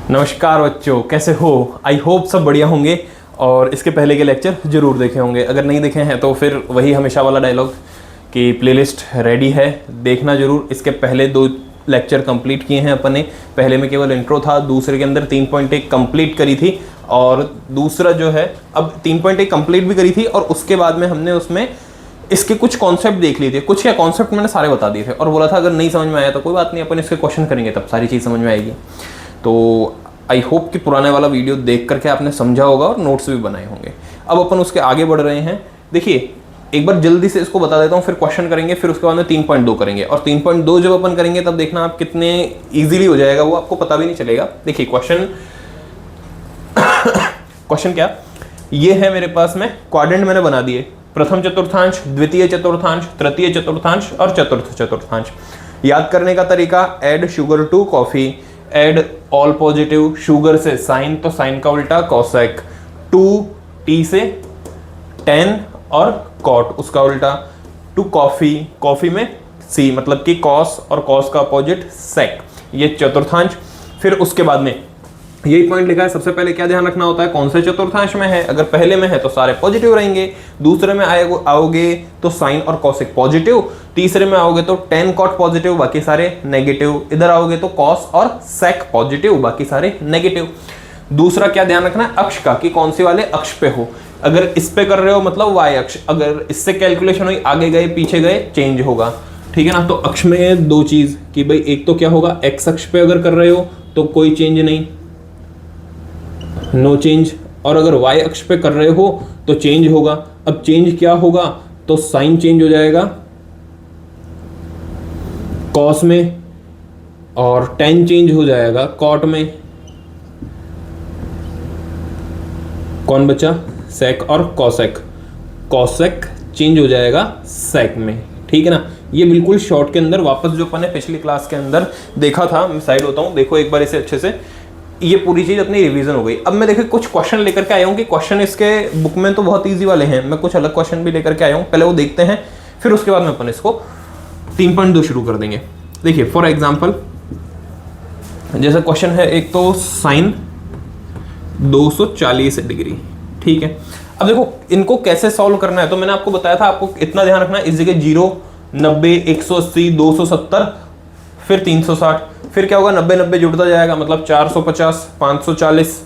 नमस्कार बच्चों, कैसे हो? आई होप सब बढ़िया होंगे और इसके पहले के लेक्चर जरूर देखे होंगे। अगर नहीं देखे हैं तो फिर वही हमेशा वाला डायलॉग कि प्लेलिस्ट रेडी है, देखना जरूर। इसके पहले 2 लेक्चर कंप्लीट किए हैं अपन ने। पहले में केवल इंट्रो था, दूसरे के अंदर 3.1 कंप्लीट करी थी और दूसरा जो है अब 3.1 कंप्लीट भी करी थी और उसके बाद में हमने उसमें इसके कुछ कॉन्सेप्ट देख लिए थे। कुछ क्या कॉन्सेप्ट मैंने सारे बता दिए थे और बोला था अगर नहीं समझ में आया तो कोई बात नहीं, अपन इसके क्वेश्चन करेंगे तब सारी चीज़ समझ में आएगी। तो आई होप कि पुराने वाला वीडियो देख करके आपने समझा होगा और नोट्स भी बनाए होंगे। अब अपन उसके आगे बढ़ रहे हैं। देखिए, एक बार जल्दी से इसको बता देता हूँ, फिर क्वेश्चन करेंगे, फिर उसके बाद में 3.2 करेंगे। और 3.2 जब अपन करेंगे तब देखना आप कितने इजीली हो जाएगा, वो आपको पता भी नहीं चलेगा। देखिए क्वेश्चन क्वेश्चन क्या ये है, मेरे पास में क्वाड्रेंट मैंने बना दिए, प्रथम चतुर्थांश, द्वितीय चतुर्थांश, तृतीय चतुर्थांश और चतुर्थ चतुर्थांश। याद करने का तरीका, add sugar to coffee, add all positive, sugar से साइन तो साइन का उल्टा कॉसेक, टू टी से टेन और कॉट उसका उल्टा, टू कॉफी, कॉफी में सी मतलब कि कॉस और कॉस का अपोजिट सेक, ये चतुर्थांश। फिर उसके बाद में यही पॉइंट लिखा है, सबसे पहले क्या ध्यान रखना होता है, कौन से चतुर्थांश में है। अगर पहले में है तो सारे पॉजिटिव रहेंगे, दूसरे में आओगे तो साइन और कॉसेक पॉजिटिव, तीसरे में आओगे तो टेन कॉट पॉजिटिव, बाकी सारे नेगेटिव, इधर आओगे तो कॉस और सेक पॉजिटिव, बाकी सारे नेगेटिव। दूसरा क्या ध्यान रखना है, अक्ष का, कि कौन से वाले अक्ष पे हो। अगर इस पे कर रहे हो मतलब वाई अक्ष, अगर इससे कैलकुलेशन हुई आगे गए पीछे गए चेंज होगा, ठीक है ना। तो अक्ष में 2 चीज कि भाई एक तो क्या होगा, एक्स अक्ष पे अगर कर रहे हो तो कोई चेंज नहीं, नो चेंज, और अगर वाई अक्ष पे कर रहे हो तो चेंज होगा। अब चेंज क्या होगा, तो साइन चेंज हो जाएगा कॉस में और टेन चेंज हो जाएगा कॉट में। कौन बचा, सेक और कॉसेक, कॉसेक चेंज हो जाएगा सेक में, ठीक है ना। ये बिल्कुल शॉर्ट के अंदर वापस जो अपन ने पिछली क्लास के अंदर देखा था, मैं साइड होता हूँ, देखो एक बार इसे अच्छे से, ये पूरी चीज अपनी रिवीजन हो गई। अब मैं देखिए कुछ क्वेश्चन लेकर के आया हूँ कि क्वेश्चन इसके बुक में तो बहुत इजी वाले हैं, मैं कुछ अलग क्वेश्चन भी लेकर के आया हूँ, पहले वो देखते हैं, फिर उसके बाद में अपन इसको 3.2 शुरू कर देंगे। देखिए फॉर एग्जांपल जैसा क्वेश्चन है, एक तो साइन 240 डिग्री, ठीक है। अब देखो इनको कैसे सॉल्व करना है, तो मैंने आपको बताया था, आपको इतना ध्यान रखना है, इस जगह 0, 90, 180, 270, फिर 360, फिर क्या होगा 90 90 जुड़ता जाएगा, मतलब 450, 540,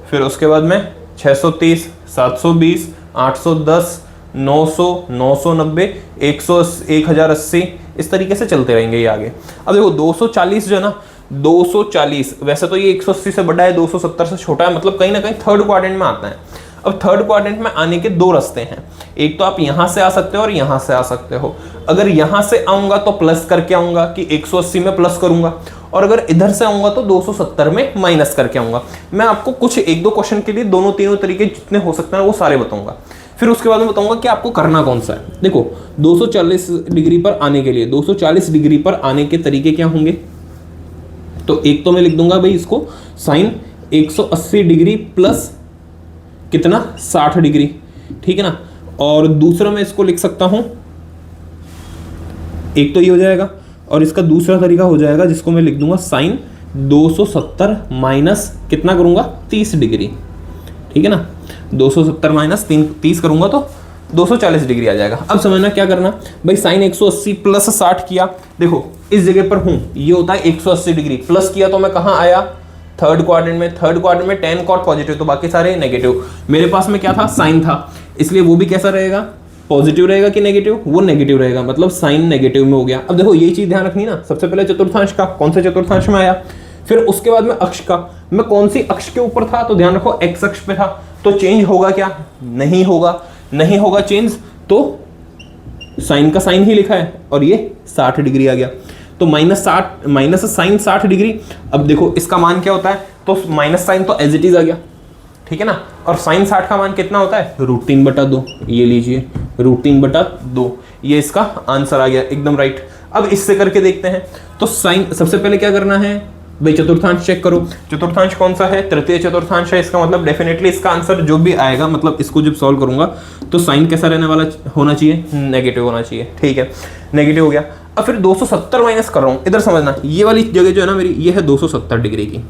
फिर उसके बाद में 630, 720, 810, 900, 990, 1080, इस तरीके से चलते रहेंगे ये आगे। अब देखो 240 जो है ना, 240 वैसे तो ये 180 से बड़ा है, 270 से छोटा है, मतलब कहीं ना कहीं थर्ड क्वाड्रेंट में आता है। अब थर्ड क्वाड्रेंट में आने के 2 रास्ते हैं, एक तो आप यहां से आ सकते हो और यहां से आ सकते हो। अगर यहां से आऊंगा तो प्लस करके आऊंगा कि 180 में प्लस करूंगा, और अगर इधर से आऊंगा तो 270 में माइनस करके आऊंगा। मैं आपको कुछ 1-2 क्वेश्चन के लिए दोनों तीनों तरीके जितने हो सकते हैं वो सारे बताऊंगा, फिर उसके बाद में बताऊंगा कि आपको करना कौन सा है। देखो 240 डिग्री पर आने के लिए, 240 डिग्री पर आने के तरीके क्या होंगे, तो एक तो मैं लिख दूंगा भाई इसको साइन 180 डिग्री प्लस कितना 60 डिग्री, ठीक है ना। और दूसरा मैं इसको लिख सकता हूं, एक तो ये हो जाएगा, और इसका दूसरा तरीका हो जाएगा जिसको मैं लिख दूंगा साइन 270 माइनस कितना करूंगा 30 डिग्री, ठीक है ना। 270 माइनस 30 करूंगा तो 240 डिग्री आ जाएगा। अब समझना क्या करना भाई, साइन 180 प्लस 60 किया, देखो इस जगह पर हूं, ये होता है 180 डिग्री, प्लस किया तो मैं कहां आया, थर्ड क्वाड्रेंट में। थर्ड क्वाड्रेंट में 10 कॉट पॉजिटिव, तो बाकी सारे नेगेटिव। मेरे पास में क्या था, साइन था, इसलिए वो भी कैसा रहेगा, पॉजिटिव रहेगा कि नेगेटिव, वो नेगेटिव रहेगा, मतलब साइन नेगेटिव में हो गया। अब देखो ये चीज ध्यान रखनी ना, सबसे पहले चतुर्थांश का, कौन से चतुर्थांश में आया, फिर उसके बाद में अक्ष का, मैं कौन सी अक्ष के ऊपर था, तो ध्यान रखो एक्स अक्ष पे था, तो चेंज होगा क्या, नहीं होगा, नहीं होगा चेंज, तो साइन का साइन ही लिखा है और ये 60 डिग्री आ गया, तो -60 माइनस साइन 60 डिग्री। अब देखो इसका मान क्या होता है, तो माइनस साइन तो एज इट इज आ गया, ठीक है ना। और साइन 60 का मान कितना होता है, √3/2, ये लीजिए √3/2, ये इसका आंसर आ गया, एकदम राइट। अब इससे करके देखते हैं, तो साइन सबसे पहले क्या करना है भाई, चतुर्थांश चेक करो, चतुर्थांश कौन सा है, तृतीय चतुर्थांश है, इसका मतलब डेफिनेटली इसका आंसर जो भी आएगा, मतलब इसको जब सॉल्व करूंगा तो साइन कैसा रहने वाला होना चाहिए, नेगेटिव होना चाहिए, ठीक है, नेगेटिव हो गया। अब फिर 270 माइनस कर रहा हूं, इधर समझना, ये वाली जगह जो है ना मेरी, ये है 270 डिग्री की,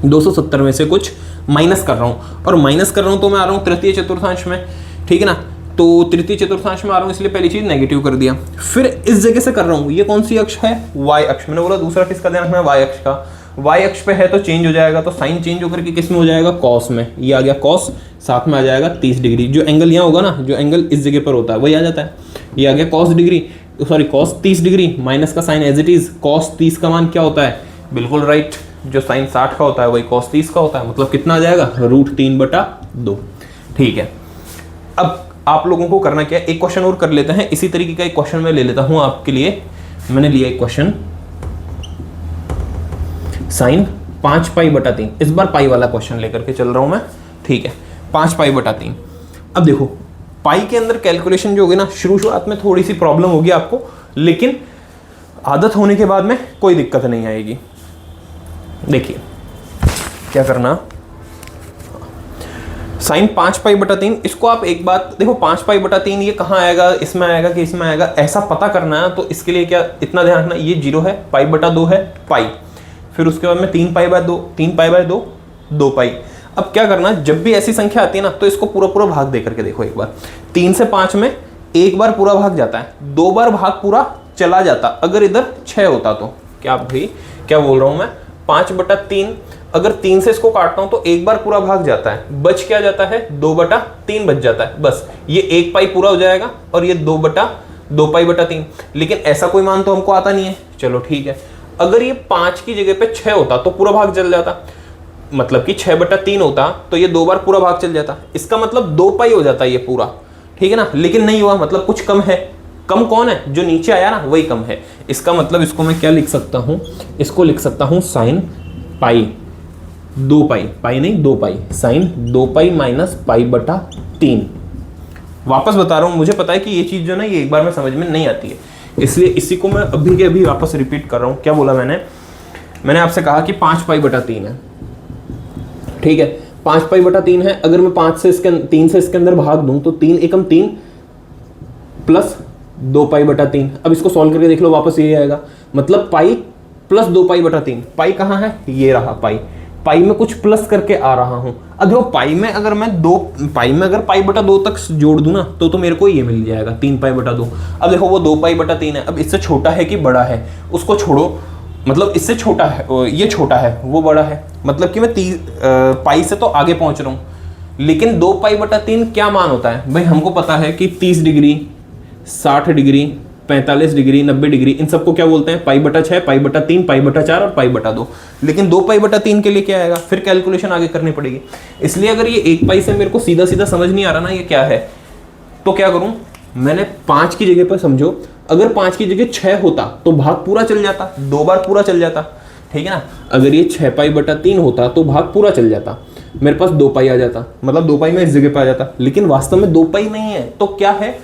270 में से कुछ माइनस कर रहा हूँ, और माइनस कर रहा हूँ तो मैं आ रहा हूँ तृतीय चतुर्थांश में, ठीक है ना। तो तृतीय चतुर्थांश में आ रहा हूँ, इसलिए पहली चीज नेगेटिव कर दिया। फिर इस जगह से कर रहा हूँ, ये कौन सी अक्ष है, वाई अक्ष। मैंने बोला दूसरा किसका ध्यान रखना है, वाई अक्ष का। वाई अक्ष पे है तो चेंज हो जाएगा, तो साइन चेंज होकर के किस में हो जाएगा, कॉस में। ये आ गया कॉस, साथ में आ जाएगा 30 डिग्री। जो एंगल यहाँ होगा ना, जो एंगल इस जगह पर होता है वही आ जाता है। ये आ गया cos degree, sorry cos 30 degree, minus का sign as it is. Cos 30 का मान क्या होता है, बिल्कुल राइट, जो साइन 60 का होता है वही कॉस 30 का होता है। मतलब कितना आ जाएगा, √3/2। ठीक है, अब आप लोगों को करना क्या है, एक क्वेश्चन और कर लेते हैं। इसी तरीके का एक क्वेश्चन मैं ले लेता हूं आपके लिए। मैंने लिया एक क्वेश्चन साइन 5π/3। इस बार पाई वाला क्वेश्चन लेकर के चल रहा हूं मैं, ठीक है। 5π/3। अब देखो पाई के अंदर कैलकुलेशन जो होगी ना, शुरुआत में थोड़ी सी प्रॉब्लम होगी आपको, लेकिन आदत होने के बाद में कोई दिक्कत नहीं आएगी। देखिए क्या करना, साइन 5π/3, इसको आप एक बात देखो, 5π/3 ये कहाँ आएगा, इसमें आएगा कि इसमें आएगा, ऐसा पता करना है। तो इसके लिए क्या इतना ध्यान रखना, ये 0 है, π/2 है, पाई, फिर उसके बाद में 3π/2, 3π/2, 2π। अब क्या करना, जब भी ऐसी संख्या आती है ना, तो इसको पूरा पूरा भाग दे करके देखो एक बार। 3 से 5 में एक बार पूरा भाग जाता है, 2 बार भाग पूरा चला जाता। अगर इधर 6 होता तो क्या भाई, क्या बोल रहा हूं मैं, 5/3, अगर 3 से इसको काटता हूं तो एक बार पूरा भाग जाता है, बच क्या जाता है, 2/3 बच जाता है। बस ये 1 पाई पूरा हो जाएगा, और ये 2π/3। लेकिन ऐसा कोई मान तो हमको आता नहीं है। चलो ठीक है, अगर ये 5 की जगह पे 6 होता तो पूरा भाग चल जाता, मतलब कि 6/3 होता तो ये 2 बार पूरा भाग चल जाता। इसका मतलब 2 पाई हो जाता ये पूरा, ठीक है ना। लेकिन नहीं हुआ, मतलब कुछ कम है। कम कौन है, जो नीचे आया ना वही कम है। इसका मतलब इसको मैं क्या लिख सकता हूं, इसको लिख सकता हूं साइन पाई 2π, पाई नहीं 2π, साइन 2π - π/3। वापस बता रहा हूं, मुझे पता है कि ये चीज जो ना, ये एक बार में समझ में नहीं आती है, इसलिए इसी को मैं अभी के अभी वापस रिपीट कर रहा हूं। क्या बोला मैंने आपसे कहा कि 5π/3 है, ठीक है। 5π/3 है, अगर मैं 3 से इसके अंदर भाग दूं तो 3 एकम 3 प्लस 2π/3। अब इसको सॉल्व करके देख लो, वापस ये आएगा, मतलब पाई प्लस 2π/3। पाई कहाँ है, ये रहा पाई। पाई में कुछ प्लस करके आ रहा हूं। अब देखो पाई में अगर मैं पाई में अगर π/2 तक जोड़ दूं ना, तो मेरे को ये मिल जाएगा 3π/2। अब देखो वो 2π/3 है, अब इससे छोटा है कि बड़ा है उसको छोड़ो, मतलब इससे छोटा है, ये छोटा है वो बड़ा है, मतलब कि मैं पाई से तो आगे पहुंच रहा हूं। लेकिन 2π/3 क्या मान होता है भाई, हमको पता है कि 30 डिग्री, 60 डिग्री, 45 डिग्री, 90 डिग्री, इन सबको क्या बोलते हैं, π/6, π/3, π/4 और π/2। लेकिन 2π/3 के लिए क्या आएगा, फिर कैलकुलेशन आगे करनी पड़ेगी। इसलिए अगर ये 1 पाई से मेरे को सीधा सीधा समझ नहीं आ रहा ना ये क्या है, तो क्या करूं, मैंने 5 की जगह पर समझो, अगर 5 की जगह 6 होता तो भाग पूरा चल जाता, 2 बार पूरा चल जाता, ठीक है ना। अगर ये 6π/3 होता तो भाग पूरा चल जाता, मेरे पास 2 पाई आ जाता, मतलब 2 पाई में इस जगह पे आ जाता। लेकिन वास्तव में 2 पाई नहीं है, तो क्या है,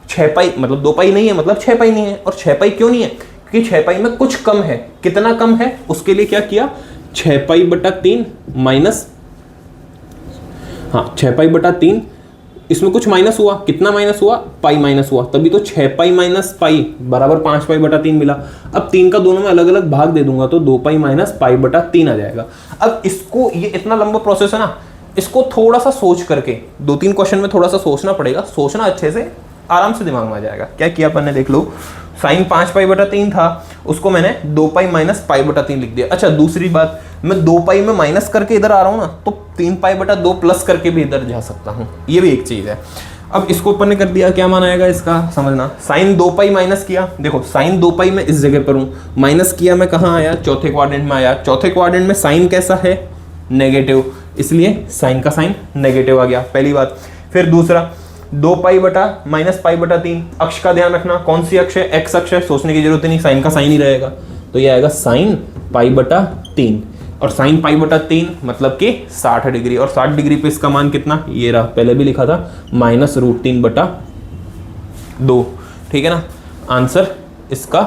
6 पाई, मतलब 2 पाई नहीं है, मतलब 6 पाई नहीं है। और 6 पाई क्यों नहीं है, क्योंकि 6 पाई में कुछ कम है। कितना कम है, उसके लिए क्या किया, 6π/3 माइनस, हाँ 6π/3, इसमें कुछ माइनस हुआ, कितना माइनस हुआ, पाई माइनस हुआ, तभी तो 6π - पाई बराबर 5π/3 मिला। अब 3 का दोनों में अलग अलग भाग दे दूंगा तो 2π - π/3 आ जाएगा। अब इसको, ये इतना लंबा प्रोसेस है ना, इसको थोड़ा सा सोच करके 2-3 क्वेश्चन में थोड़ा सा सोचना पड़ेगा, सोचना अच्छे से, आराम से दिमाग में आ जाएगा। क्या किया अपन ने, देख लो, साइन 5π/3 था, उसको मैंने 2π - π/3 लिख दिया। अच्छा दूसरी बात, मैं 2π में माइनस करके इधर आ रहा हूं ना, तो 3π/2 प्लस करके भी इधर जा सकता हूं, ये भी एक चीज है। अब इसको अपन ने कर दिया, क्या मान आएगा इसका समझना, साइन 2π माइनस किया, देखो साइन 2π में इस जगह पर हूं, माइनस किया मैं कहाँ आया, चौथे क्वाड्रेंट में आया। चौथे क्वाड्रेंट में साइन कैसा है, नेगेटिव, इसलिए साइन का साइन नेगेटिव आ गया, पहली बात। फिर दूसरा, 2π - π/3, अक्ष का ध्यान रखना, कौन सी अक्ष है, एक्स अक्ष है, सोचने की जरूरत नहीं, साइन का साइन ही रहेगा, तो ये आएगा साइन π/3। और साइन π/3 मतलब कि 60 डिग्री, और 60 डिग्री पे इसका मान कितना, ये रहा, पहले भी लिखा था, -√3/2, ठीक है ना। आंसर इसका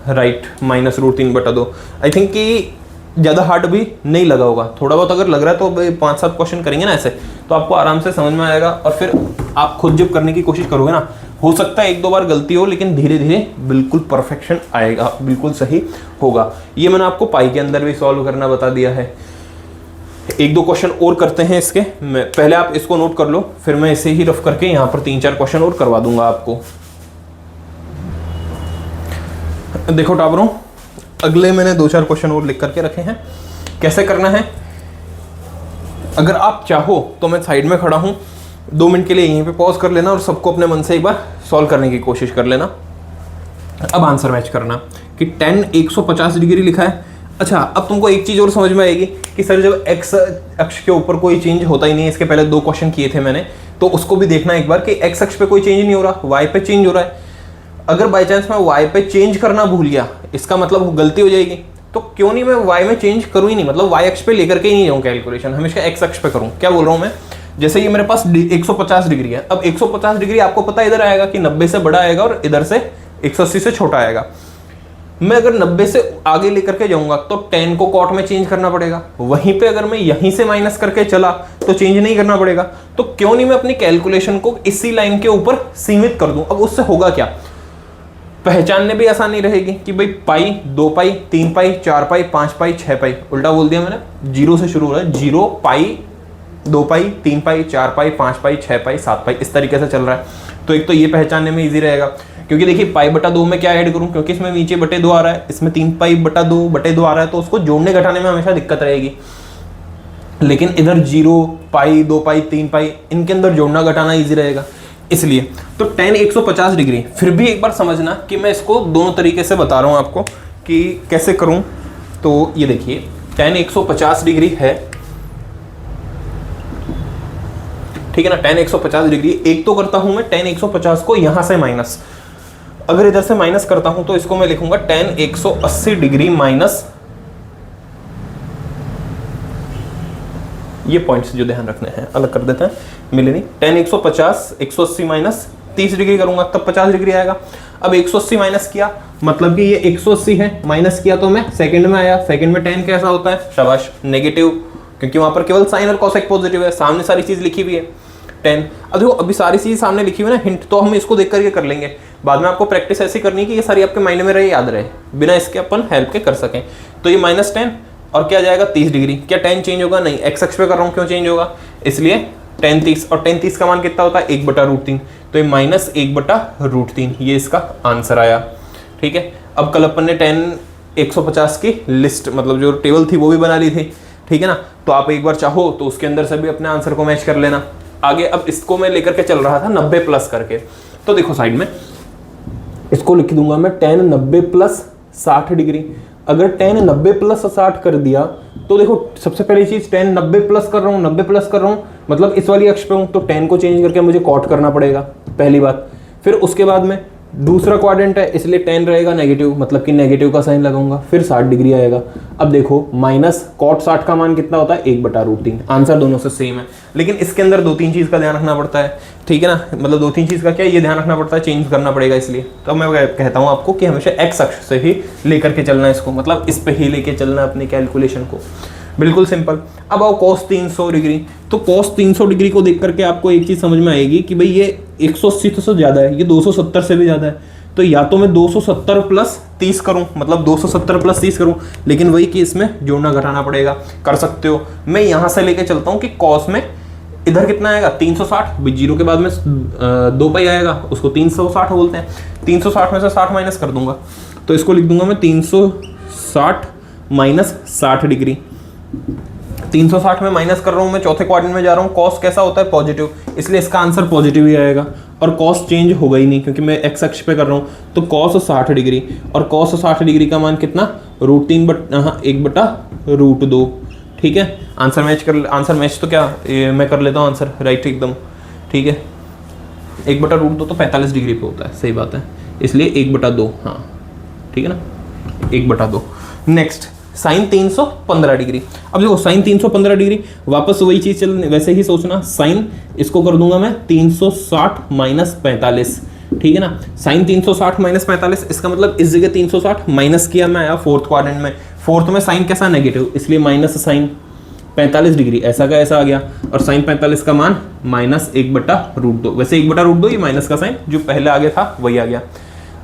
राइट, -√3/2। आई थिंक कि ज़्यादा हार्ड भी नहीं लगा होगा, थोड़ा बहुत अगर लग रहा है तो 5-7 क्वेश्चन करेंगे ना ऐसे, तो आपको आराम से समझ में आएगा। और फिर आप खुद जब करने की कोशिश करोगे ना, हो सकता है 1-2 बार गलती हो, लेकिन धीरे धीरे बिल्कुल परफेक्शन आएगा, बिल्कुल सही होगा। ये मैंने आपको पाई के अंदर भी सॉल्व करना बता दिया है। एक दो क्वेश्चन और करते हैं इसके, मैं पहले आप इसको नोट कर लो, फिर मैं इसे ही रफ करके यहाँ पर 3-4 क्वेश्चन और करवा दूंगा आपको। देखो टाबरों, अगले मैंने 2-4 क्वेश्चन और लिख करके रखे हैं। कैसे करना है, अगर आप चाहो तो मैं साइड में खड़ा हूँ, 2 मिनट के लिए यहीं पे पॉज कर लेना और सबको अपने मन से एक बार सॉल्व करने की कोशिश कर लेना। अब आंसर मैच करना कि tan 150 डिग्री लिखा है। अच्छा, अब तुमको एक चीज़ और समझ में आएगी कि सर जब x अक्ष के ऊपर कोई चेंज होता ही नहीं है, इसके पहले 2 क्वेश्चन किए थे मैंने, तो उसको भी देखना एक बार कि x अक्ष पे कोई चेंज नहीं हो रहा, y पे चेंज हो रहा है। अगर बाई चांस मैं y पे चेंज करना भूल गया, इसका मतलब गलती हो जाएगी, तो क्यों नहीं मैं y में चेंज करूँ ही नहीं, मतलब y अक्ष पे लेकर के ही नहीं जाऊँ कैलकुलेशन, हमेशा x अक्ष पे करूँ। क्या बोल रहा हूँ मैं, जैसे ये मेरे पास 150 डिग्री है, अब 150 डिग्री आपको पता इधर आएगा कि 90 से बड़ा आएगा और इधर से 180 से छोटा आएगा। मैं अगर 90 से आगे लेकर के जाऊंगा तो tan को cot में चेंज करना पड़ेगा, वहीं पे अगर मैं यहीं से माइनस करके चला तो चेंज नहीं करना पड़ेगा। तो क्यों नहीं मैं अपनी कैलकुलेशन को इसी लाइन के ऊपर सीमित कर दूं। अब उससे होगा क्या, पहचानने भी आसानी रहेगी कि भाई पाई, 2 पाई, 3 पाई, 4 पाई, 5 पाई, 6 पाई, उल्टा बोल दिया मैंने, 0 से शुरू हो रहा है, 0 पाई, 2 पाई, 3 पाई, 4 पाई, 5 पाई, 6 पाई, 7 पाई, इस तरीके से चल रहा है। तो एक तो ये पहचानने में इजी रहेगा, क्योंकि देखिए पाई बटा 2 में क्या ऐड करूं, क्योंकि इसमें नीचे बटे 2 आ रहा है, इसमें 3 पाई बटा 2 बटे 2 आ रहा है, तो उसको जोड़ने घटाने में हमेशा दिक्कत रहेगी। लेकिन इधर 0 पाई, 2 पाई, 3 पाई, इनके अंदर जोड़ना घटाना इजी रहेगा, इसलिए। तो tan 150 डिग्री, फिर भी एक बार समझना कि मैं इसको दोनों तरीके से बता रहा हूं आपको कि कैसे करूं। तो ये देखिए tan 150 डिग्री है, ठीक है ना, tan 150 डिग्री। एक तो करता हूं मैं tan 150 को यहां से माइनस, अगर इधर से माइनस करता हूं तो इसको मैं लिखूंगा tan 180 डिग्री माइनस, ये पॉइंट्स जो ध्यान रखने हैं अलग कर देते हैं, मिले नहीं, tan 150 180 माइनस 30 डिग्री करूंगा तब 50 डिग्री आएगा। अब 180 माइनस किया, मतलब कि ये 180 है, माइनस किया तो मैं सेकंड में आया, सेकंड में tan कैसा होता है, शाबाश, नेगेटिव, क्योंकि वहां पर केवल साइन और कोसेक पॉजिटिव है, सामने सारी चीज लिखी हुई है tan। अब देखो अभी सारी चीज सामने लिखी हुई है ना, हिंट तो हम इसको देख करके कर लेंगे, बाद में आपको प्रैक्टिस ऐसी करनी है कि ये सारी आपके माइंड में रहे, याद रहे, बिना इसके अपन हेल्प के कर सकें। तो ये -10 और क्या जाएगा 30 डिग्री। क्या tan चेंज होगा, नहीं, x अक्ष पे कर रहा हूँ, क्यों चेंज होगा, इसलिए tan 30, और tan 30 का मान कितना होता है 1/√3, तो ये -1/√3, ये इसका आंसर आया। ठीक है, अब कल अपन ने tan 150 की लिस्ट, मतलब जो टेबल थी वो भी बना ली थी, ठीक है ना, तो आप एक बार चाहो तो उसके अंदर से भी अपने आंसर को मैच कर लेना आगे। अब इसको मैं लेकर के चल रहा था 90 प्लस करके, तो देखो साइड में इसको लिख दूंगा मैं tan 90 प्लस 60 डिग्री। अगर tan 90 प्लस 60 कर दिया तो देखो सबसे पहली चीज tan 90 प्लस कर रहा हूँ, 90 प्लस कर रहा हूँ, मतलब इस वाली अक्ष पे हूँ, तो tan को चेंज करके मुझे cot करना पड़ेगा, पहली बात। फिर उसके बाद में दूसरा क्वाड्रेंट है, इसलिए tan रहेगा नेगेटिव, मतलब कि नेगेटिव का साइन लगाऊंगा, फिर 60 डिग्री आएगा। अब देखो माइनस cot 60 का मान कितना होता है 1/√3, आंसर दोनों से सेम है, लेकिन इसके अंदर 2-3 चीज का ध्यान रखना पड़ता है, ठीक है ना, मतलब 2-3 चीज का क्या ये ध्यान रखना पड़ता है, चेंज करना पड़ेगा, इसलिए तो मैं कहता हूँ आपको कि हमेशा x अक्ष से ही लेकर के चलना है इसको, मतलब इस पे ही लेके चलना है अपनी कैलकुलेशन को, बिल्कुल सिंपल। अब आओ cos 300 डिग्री, तो cos 300 डिग्री को देख करके आपको एक चीज समझ में आएगी कि भाई ये 180 से ज्यादा है, ये 270 से भी ज्यादा है, तो या तो मैं 270 प्लस 30 करूं, मतलब 270 प्लस 30 करूं, लेकिन वही कि इसमें जोड़ना घटाना पड़ेगा, कर सकते हो। मैं यहां से लेके चलता हूं कि cos में इधर कितना आएगा 360, जीरो के बाद में 2 पाई आएगा, उसको 360 बोलते हैं, 360 में से 60 माइनस कर दूंगा, तो इसको लिख दूंगा मैं 360 माइनस 60 डिग्री। 360 में माइनस कर रहा हूं, मैं चौथे क्वाड्रेंट में जा रहा हूं, cos कैसा होता है पॉजिटिव, इसलिए इसका आंसर पॉजिटिव ही आएगा, और cos चेंज होगा ही नहीं क्योंकि मैं x अक्ष पे कर रहा हूं, तो cos 60 डिग्री, और cos 60 डिग्री का मान कितना √3/1/√2, ठीक है। आंसर मैच तो क्या मैं कर लेता हूँ आंसर राइट एकदम, ठीक है। 1/√2 तो 45 डिग्री पे होता है, सही बात है, इसलिए 1/2, हाँ ठीक है ना, 1/2। Next sine 315 degree. अब देखो साइन 315 डिग्री, वापस वही चीज चल, वैसे ही सोचना, साइन इसको कर दूंगा मैं 360 माइनस 45, ठीक है ना, साइन 360 माइनस 45, इसका मतलब इस जगह 360 माइनस किया, मैं आया फोर्थ क्वाड्रेंट में, फोर्थ में साइन कैसा नेगेटिव, इसलिए माइनस साइन 45 डिग्री, ऐसा का ऐसा आ गया, और साइन 45 का मान -1/√2, वैसे 1/√2 ये माइनस का साइन जो पहले आगे था वही आ गया।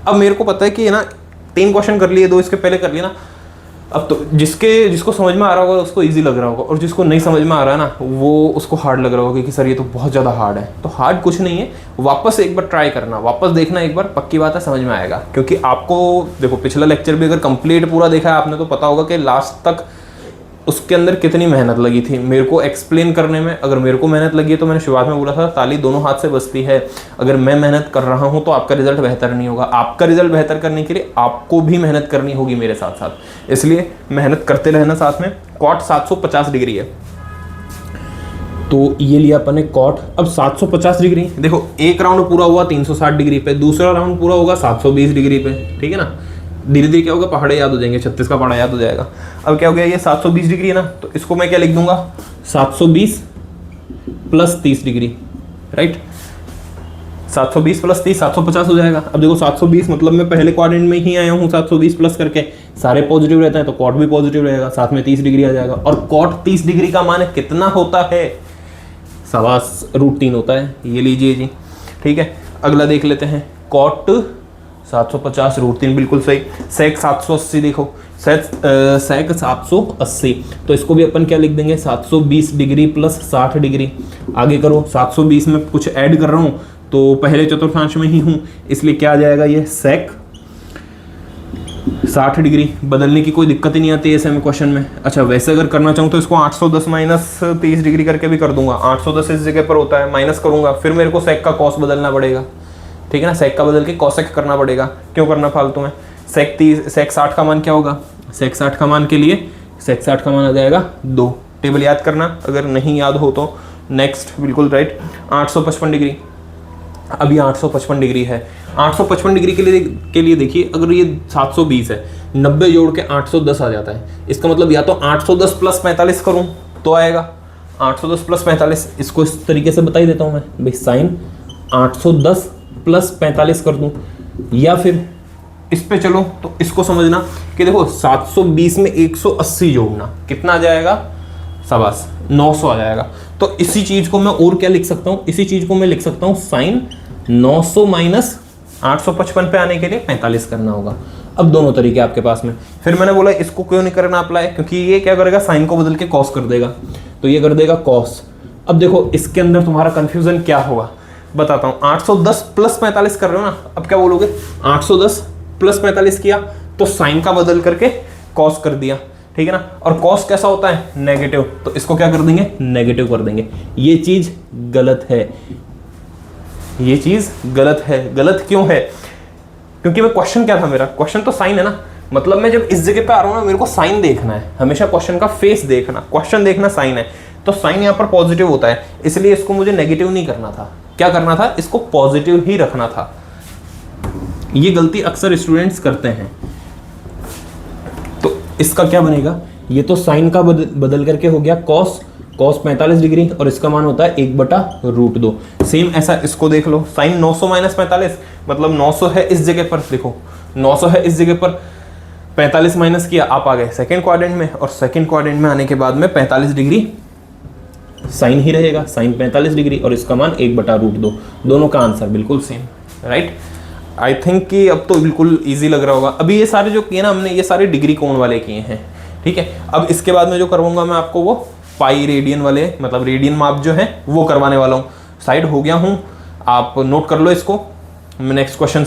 अब मेरे को पता है कि ना 3 क्वेश्चन कर लिए, 2 इसके पहले कर लिए ना, अब तो जिसको समझ में आ रहा होगा उसको इजी लग रहा होगा, और जिसको नहीं समझ में आ रहा है ना वो उसको हार्ड लग रहा होगा कि सर ये तो बहुत ज़्यादा हार्ड है। तो हार्ड कुछ नहीं है, वापस एक बार ट्राई करना, वापस देखना एक बार, पक्की बात है समझ में आएगा। क्योंकि आपको देखो पिछला लेक्चर भी अगर कंप्लीट पूरा देखा है आपने तो पता होगा कि लास्ट तक उसके अंदर कितनी मेहनत लगी थी मेरे को एक्सप्लेन करने में। अगर मेरे को मेहनत लगी है तो मैंने शुरुआत में बोला था ताली दोनों हाथ से बजती है। अगर मैं मेहनत कर रहा हूं तो आपका रिजल्ट बेहतर नहीं होगा। आपका रिजल्ट बेहतर करने के लिए आपको भी मेहनत करनी होगी मेरे साथ साथ, इसलिए मेहनत करते रहना साथ में। कॉट 750 डिग्री है तो ये लिया अपन ने कॉट। अब 750 डिग्री, देखो एक राउंड पूरा हुआ 360 डिग्री पे, दूसरा राउंड पूरा होगा 720 डिग्री पे, ठीक है ना। धीरे धीरे क्या होगा, पहाड़े याद हो जाएंगे, 36 का पहाड़ा याद हो जाएगा। अब क्या हो गया, ये 720 डिग्री है ना, तो इसको मैं क्या लिख दूंगा 720 प्लस 30 डिग्री, राइट। 720 प्लस 30 750 हो जाएगा। अब देखो 720 मतलब मैं पहले क्वाड्रेंट में ही आया हूँ 720 प्लस करके, सारे पॉजिटिव रहते हैं तो कॉट भी पॉजिटिव रहेगा, साथ में 30 डिग्री आ जाएगा। और कॉट 30 डिग्री का मान कितना होता है, √3 होता है, ये लीजिए जी, ठीक है। अगला देख लेते हैं, कॉट 750 √3 बिल्कुल सही। सेक 780 देखो, सेक 780, तो इसको भी अपन क्या लिख देंगे 720 डिग्री प्लस 60 डिग्री। आगे करो, 720 में कुछ ऐड कर रहा हूँ तो पहले चतुर्थांश में ही हूँ, इसलिए क्या आ जाएगा ये सेक 60 डिग्री। बदलने की कोई दिक्कत ही नहीं आती है ऐसे में क्वेश्चन में। अच्छा वैसे अगर करना चाहूँ तो इसको 810 माइनस 30 डिग्री करके भी कर दूंगा। 810 इस जगह पर होता है, माइनस करूंगा, फिर मेरे को सेक का कॉस बदलना पड़ेगा, ठीक है ना। सेक का बदल के कॉसेक करना पड़ेगा, क्यों करना फालतू में। सेक 60 का मान क्या होगा, सेक 60 का मान के लिए सेक 60 का मान आ जाएगा 2। टेबल याद करना अगर नहीं याद हो तो। नेक्स्ट बिल्कुल राइट, 855 डिग्री। अभी 855 डिग्री है, 855 डिग्री के लिए देखिए, अगर ये 720 है, 90 जोड़ के 810 आ जाता है। इसका मतलब या तो 810 प्लस 45 करूँ तो आएगा 810 प्लस 45। इसको इस तरीके से बता ही देता हूँ मैं भाई, साइन 810 प्लस 45 कर दूं, या फिर इस पे चलो तो इसको समझना कि देखो 720 में 180 जोड़ना कितना आ जाएगा, शाबाश 900 आ जाएगा। तो इसी चीज को मैं और क्या लिख सकता हूं, इसी चीज को मैं लिख सकता हूं साइन 900 माइनस 855 पे आने के लिए 45 करना होगा। अब दोनों तरीके आपके पास में। फिर मैंने बोला इसको क्यों नहीं करना अप्लाई, क्योंकि ये क्या करेगा, साइन को बदल के कॉस कर देगा, तो ये कर देगा कॉस। अब देखो इसके अंदर तुम्हारा कंफ्यूजन क्या होगा बताता हूं। 810 प्लस 45 कर रहे हो ना, अब क्या बोलोगे, 810 प्लस 45 किया तो साइन का बदल करके कॉस कर दिया, ठीक है ना। और कॉस कैसा होता है, नेगेटिव, तो इसको क्या कर देंगे, नेगेटिव कर देंगे। ये चीज गलत है, ये चीज गलत है। गलत क्यों है, क्योंकि मैं क्वेश्चन क्या था मेरा, क्वेश्चन तो साइन है ना। मतलब मैं जब इस जगह पे आ रहा हूं ना, मेरे को साइन देखना है, हमेशा क्वेश्चन का फेस देखना, क्वेश्चन देखना साइन है, तो साइन यहाँ पर पॉजिटिव होता है, इसलिए इसको मुझे नेगेटिव नहीं करना था। क्या करना था, इसको पॉजिटिव ही रखना था। ये गलती अक्सर स्टूडेंट्स करते हैं। तो इसका क्या बनेगा, ये तो साइन का बदल करके हो गया कॉस 45 डिग्री, और इसका मान होता है 1/√2। सेम ऐसा इसको देख लो, साइन 900 माइनस 45 मतलब 900 है इस जगह पर, देखो 900 है इस जगह पर, 45 माइनस किया, आप आ गए सेकेंड क्वाड्रेंट में, और सेकेंड क्वाड्रेंट में आने के बाद में 45 डिग्री साइन ही रहेगा, साइन 45 डिग्री, और इसका मान 1/√2। दोनों का आंसर बिल्कुल सेम, राइट। आई थिंक कि अब तो बिल्कुल इजी लग रहा होगा। अभी ये सारे जो किए ना हमने, ये सारे डिग्री कोण वाले किए हैं, ठीक है। अब इसके बाद में जो करवाऊंगा मैं आपको वो पाई रेडियन वाले, मतलब रेडियन माप जो है वो करवाने वाला हूँ। साइड हो गया हूँ, आप नोट कर लो इसको, मैं नेक्स्ट क्वेश्चन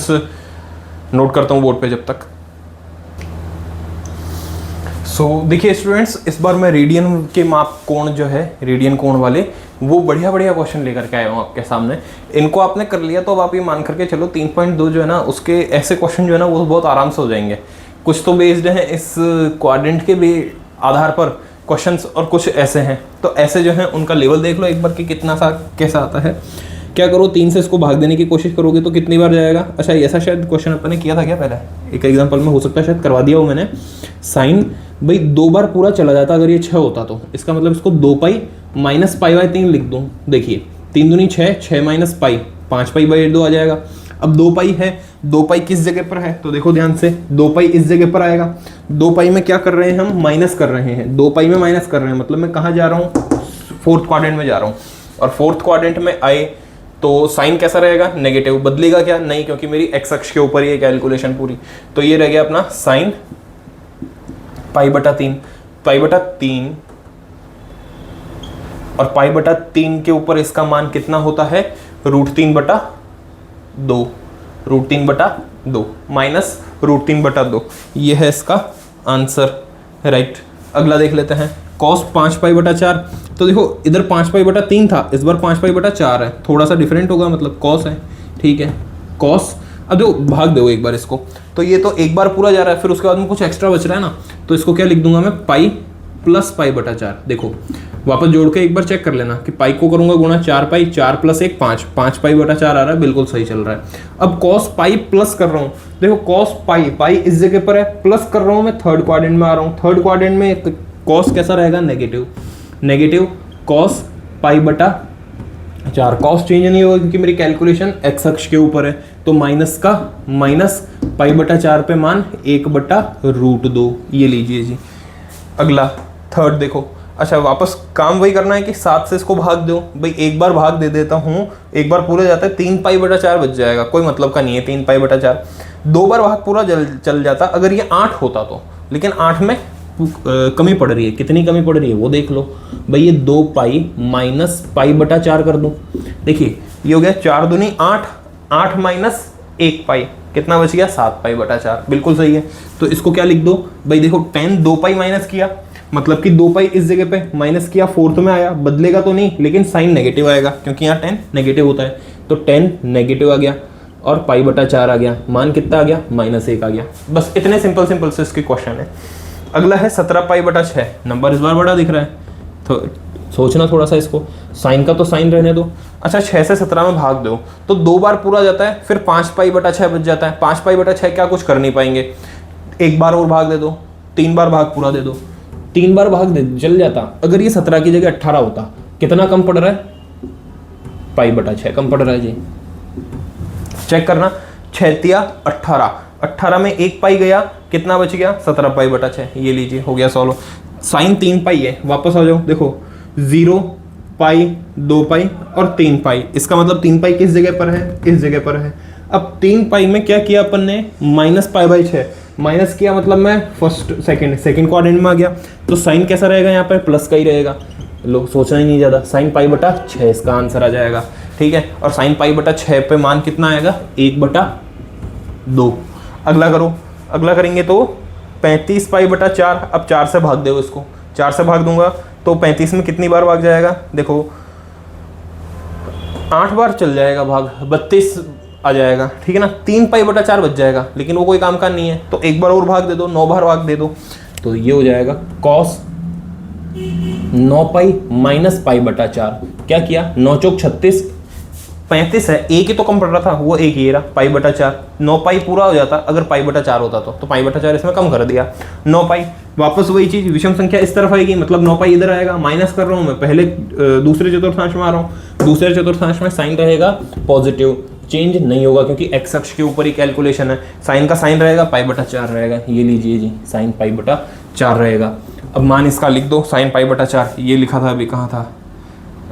नोट करता हूँ बोर्ड पे जब तक। देखिए स्टूडेंट्स, इस बार मैं रेडियन के माप कोण जो है, रेडियन कोण वाले, वो बढ़िया बढ़िया क्वेश्चन लेकर के आया हूँ आपके सामने। इनको आपने कर लिया तो अब आप ये मान करके चलो 3.2 जो है ना, उसके ऐसे क्वेश्चन जो है ना वो बहुत आराम से हो जाएंगे। कुछ तो बेस्ड हैं इस क्वाड्रेंट के आधार पर क्वेश्चंस, और कुछ ऐसे हैं, तो ऐसे जो हैं उनका लेवल देख लो एक बार कि कितना सा कैसा आता है। क्या करो, 3 से इसको भाग देने की कोशिश करोगे तो कितनी बार जाएगा। अच्छा ऐसा शायद क्वेश्चन अपन ने किया था क्या पहले, एक एग्जाम्पल में, हो सकता है शायद करवा दिया हो मैंने। साइन भाई 2 बार पूरा चला जाता अगर ये 6 होता तो, इसका मतलब इसको 2 पाई माइनस π/3 लिख दूँ। देखिए 3 दूनी 6, 6 माइनस पाई 5 π/2 आ जाएगा। अब 2 पाई है, 2 पाई किस जगह पर है, तो देखो ध्यान से, 2 पाई इस जगह पर आएगा। 2 पाई में क्या कर रहे हैं हम, माइनस कर रहे हैं, 2 पाई में माइनस कर रहे हैं, मतलब मैं कहाँ जा रहा हूँ, 4th क्वाड्रेंट में जा रहा हूँ। और 4th क्वाड्रेंट में आए तो साइन कैसा रहेगा, नेगेटिव। बदलेगा क्या, नहीं, क्योंकि मेरी एक्स अक्ष के ऊपर ही है कैलकुलेशन पूरी। तो ये रह गया अपना साइन पाई बटा 3, पाई बटा 3 और पाई बटा 3 के ऊपर इसका मान कितना होता है, √3 बटा 2, √3 बटा 2 माइनस √3 बटा 2, ये है इसका आंसर, राइट। अगला देख लेते हैं, कॉस 5 पाई बटा 4। तो देखो इधर 5 पाई बटा 3 था, इस बार 5 पाई बटा 4 है, थोड़ा सा डिफरेंट होगा, मतलब कॉस है, ठीक है, कॉस। अब देखो भाग दो एक बार इसको, तो ये तो एक बार पूरा जा रहा है, फिर उसके बाद में कुछ एक्स्ट्रा बच रहा है ना, तो इसको क्या लिख दूंगा मैं, पाई प्लस पाई बटा 4। देखो वापस जोड़ के एक बार चेक कर लेना कि पाई को करूंगा गुणा 4 पाई, 4 + 1 5, 5 पाई बटा 4 आ रहा है, बिल्कुल सही चल रहा है। अब कॉस पाई प्लस कर रहा हूँ, देखो कॉस पाई, पाई इस जगह पर है, प्लस कर रहा हूँ मैं, थर्ड क्वाड्रेंट में आ रहा हूँ, थर्ड क्वाड्रेंट में कॉस कैसा रहेगा, नेगेटिव, नेगेटिव कॉस पाई बटा 4। कॉस चेंज नहीं होगा क्योंकि मेरी कैलकुलेशन एक्स अक्ष के ऊपर है, तो माइनस का माइनस पाई बटा 4 पे मान 1/√2, ये लीजिए जी। अगला थर्ड देखो, अच्छा वापस काम वही करना है कि 7 से इसको भाग दो, भाई एक बार भाग दे देता हूँ, एक बार पूरा जाता है, 3 पाई बटा 4 बच जाएगा, कोई मतलब का नहीं है 3 पाई बटा 4, 2 बार भाग पूरा चल जाता अगर ये 8 होता तो, लेकिन 8 में कमी पड़ रही है, कितनी कमी पड़ रही है वो देख लो भाई, ये 2 पाई माइनस पाई बटा 4 कर दूं, देखिए ये हो गया 4 दूनी 8, 8 माइनस 1 पाई, कितना बच गया, 7 पाई बटा 4, बिल्कुल सही है। तो इसको क्या लिख दो भाई, देखो 10 2 पाई माइनस किया, मतलब कि 2 पाई इस जगह पे माइनस किया, फोर्थ में आया, बदलेगा तो नहीं, लेकिन साइन नेगेटिव आएगा क्योंकि यहाँ 10 नेगेटिव होता है, तो 10 नेगेटिव आ गया और पाई बटा 4 आ गया, मान कितना आ गया, -1 आ गया। बस इतने सिंपल से इसके क्वेश्चन है। अगला है 17 पाई बटा 6, नंबर इस बार बड़ा दिख रहा है, तो सोचना थोड़ा सा इसको, साइन का तो साइन रहने दो। अच्छा 6 से 17 में भाग दो तो 2 बार पूरा जाता है, फिर 5 पाई बटा 6 बच जाता है, 5 पाई बटा 6 क्या कुछ कर नहीं पाएंगे, एक बार और भाग दे दो, 3 बार भाग पूरा दे दो, 3 बार भाग दे चल जाता। अगर ये 17 की जगह 18 होता, कितना कम पड़ रहा है, पाई बटा 6 कम पड़ रहा है जी, चेक करना, 6 तिया 18, 18 में 1 पाई गया, कितना बच गया, 17 पाई बटा 6, ये लीजिए हो गया सॉल्व। साइन 3 पाई है, वापस आ जाओ, देखो 0 पाई 2 पाई और 3 पाई, इसका मतलब 3 पाई किस जगह पर है, इस जगह पर है। अब 3 पाई में क्या किया अपन ने, -पाई/6 माइनस किया, मतलब मैं फर्स्ट सेकंड क्वाड्रेंट में आ गया, तो साइन कैसा रहेगा, यहाँ पर प्लस का ही रहेगा, लोग सोचना ही नहीं ज़्यादा, साइन पाई बटा 6 इसका आंसर आ जाएगा, ठीक है। और साइन पाई बटा 6 पे मान कितना आएगा, 1/2। अगला करो, अगला करेंगे तो 35 पाई बटा 4, अब 4 से भाग दो इसको, 4 से भाग दूंगा तो 35 में कितनी बार भाग जाएगा, देखो 8 बार चल जाएगा भाग, 32 आ जाएगा, ठीक है ना, 3 पाई बटा 4 बच जाएगा, लेकिन वो कोई काम का नहीं है, तो एक बार और भाग दे दो, 9 बार भाग दे दो, तो ये हो जाएगा कॉस 9 पाई माइनस पाई बटा 4। क्या किया, 9 चौक 36, 35 है, एक ही तो कम पड़ रहा था, वो एक ही रहा, पाई बटा 4, 9 पाई पूरा हो जाता अगर पाई बटा 4 होता तो पाई बटा 4 इसमें कम कर दिया, 9 पाई। वापस वही चीज, विषम संख्या इस तरफ आएगी, मतलब 9 पाई इधर आएगा, माइनस कर रहा हूँ मैं, पहले दूसरे चतुर्थांश में आ रहा हूँ, दूसरे चतुर्थांश में साइन रहेगा पॉजिटिव, चेंज नहीं होगा क्योंकि एक्स अक्ष के ऊपर ही कैलकुलेशन है, साइन का साइन रहेगा, पाई बटा 4 रहेगा, ये लीजिए जी, साइन पाई बटा 4 रहेगा। अब मान इसका लिख दो, साइन पाई बटा 4, ये लिखा था अभी, कहाँ था,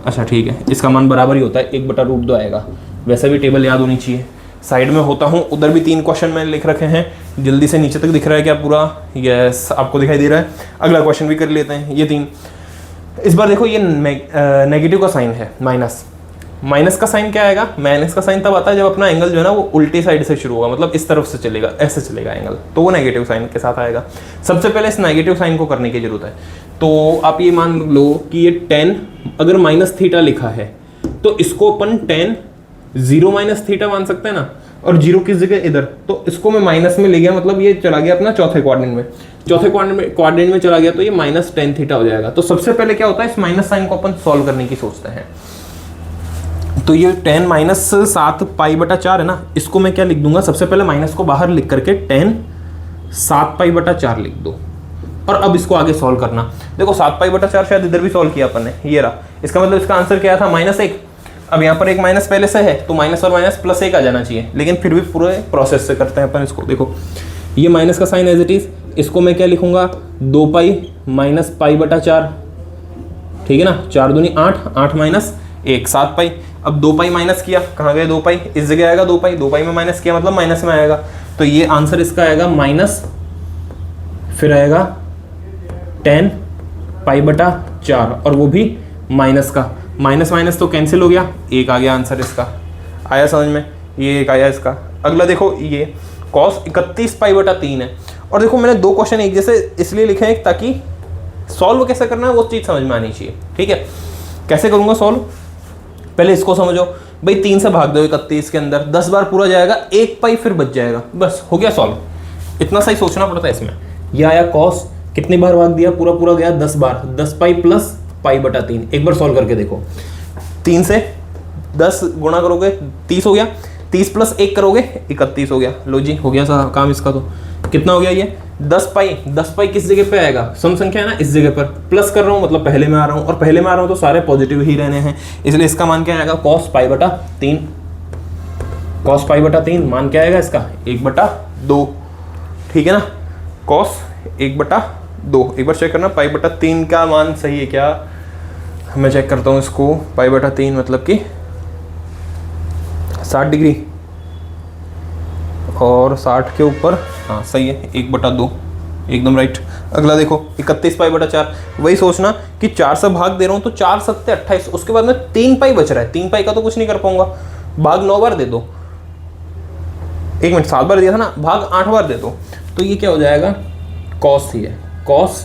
अच्छा ठीक है, इसका मान बराबर ही होता है 1/√2 आएगा, वैसे भी टेबल याद होनी चाहिए। साइड में होता हूँ, उधर भी 3 क्वेश्चन मैंने लिख रखे हैं, जल्दी से नीचे तक दिख रहा है क्या पूरा, यस आपको दिखाई दे रहा है। अगला क्वेश्चन भी कर लेते हैं, ये 3, इस बार देखो ये नेगेटिव का साइन है, माइनस का साइन क्या आएगा, माइनस का साइन तब आता है जब अपना एंगल जो है ना वो उल्टी साइड से शुरू होगा, मतलब इस तरफ से चलेगा, ऐसे चलेगा एंगल, तो वो नेगेटिव साइन के साथ आएगा। सबसे पहले इस नेगेटिव साइन को करने की जरूरत है, तो आप ये मान लो कि ये 10 अगर -θ लिखा है तो इसको अपन 10 0 -θ मान सकते हैं ना, और 0 किस जगह, इधर, तो इसको मैं माइनस में ले गया, मतलब ये चला गया अपना चौथे क्वाड्रेंट में, चौथे क्वाड्रेंट में चला गया, तो ये -10θ हो जाएगा। तो सबसे पहले क्या होता है, इस माइनस साइन को अपन सॉल्व करने की सोचते हैं, तो ये 10 - 7 पाई बटा 4 है ना, इसको मैं क्या लिख दूंगा, सबसे पहले माइनस को बाहर लिख करके 10 7 पाई बटा 4 लिख दो, और अब इसको आगे सॉल्व करना। देखो 7 पाई बटा 4 शायद इधर भी सॉल्व किया अपन ने, ये रहा, इसका मतलब इसका आंसर क्या था, -1। अब यहाँ पर एक माइनस पहले से है तो माइनस और माइनस +1 आ जाना चाहिए, लेकिन फिर भी पूरे प्रोसेस से करते हैं अपन इसको। देखो ये माइनस का साइन एज इट इज, इसको मैं क्या लिखूंगा, 2 पाई माइनस पाई बटा 4, ठीक है ना, 4 दूनी 8, 8 माइनस 1 7 पाई। अब 2 पाई माइनस किया, कहाँ गए 2 पाई, इस जगह आएगा 2 पाई, 2 पाई में माइनस किया मतलब माइनस में आएगा, तो ये आंसर इसका आएगा माइनस, फिर आएगा 10 पाई बटा 4 और वो भी माइनस का, माइनस माइनस तो कैंसिल हो गया, एक आ गया आंसर इसका। आया समझ में, ये एक आया इसका। अगला देखो ये कॉस 31 पाई बटा 3 है। और देखो मैंने दो क्वेश्चन एक जैसे इसलिए लिखे हैं ताकि सॉल्व कैसे करना है वो चीज़ समझ में आनी चाहिए। ठीक है, कैसे करूँगा सॉल्व, पहले इसको समझो भाई, 3 से भाग दो 31 के अंदर, 10 बार पूरा जाएगा, 1 पाई फिर बच जाएगा, बस हो गया सॉल्व। इतना सही सोचना पड़ता है इसमें। ये आया कॉस, कितनी बार भाग दिया, पूरा पूरा गया 10 बार, 10 पाई प्लस पाई बटा 3। एक बार सॉल्व करके देखो, 3 से 10 गुणा करोगे 30 हो गया, 30 प्लस 1 करोगे 31 हो गया। लो जी हो गया सारा काम इसका। तो कितना हो गया ये 10 पाई, 10 पाई किस जगह पे आएगा, सम संख्या है ना, इस जगह पर प्लस कर रहा हूँ मतलब पहले में आ रहा हूँ, और पहले में आ रहा हूँ तो सारे पॉजिटिव ही रहने हैं, इसलिए इसका मान क्या आएगा, कॉस पाई बटा 3। कॉस पाई बटा 3 मान क्या आएगा इसका, 1/2। ठीक है ना, कॉस 1/2। एक बार चेक करना पाई बटा 3 का मान सही है क्या, मैं चेक करता हूँ इसको। पाई बटा 3 मतलब कि 60 डिग्री, और 60 के ऊपर, हाँ सही है, 1/2 एकदम राइट। अगला देखो 31 पाई बटा 4, वही सोचना कि 4 से भाग दे रहा हूँ तो 4 7 28, उसके बाद में 3 पाई बच रहा है, 3 पाई का तो कुछ नहीं कर पाऊंगा, भाग 9 बार दे दो, 1 मिनट 7 बार दिया था ना, भाग 8 बार दे दो, तो ये क्या हो जाएगा, कॉस ही है, कॉस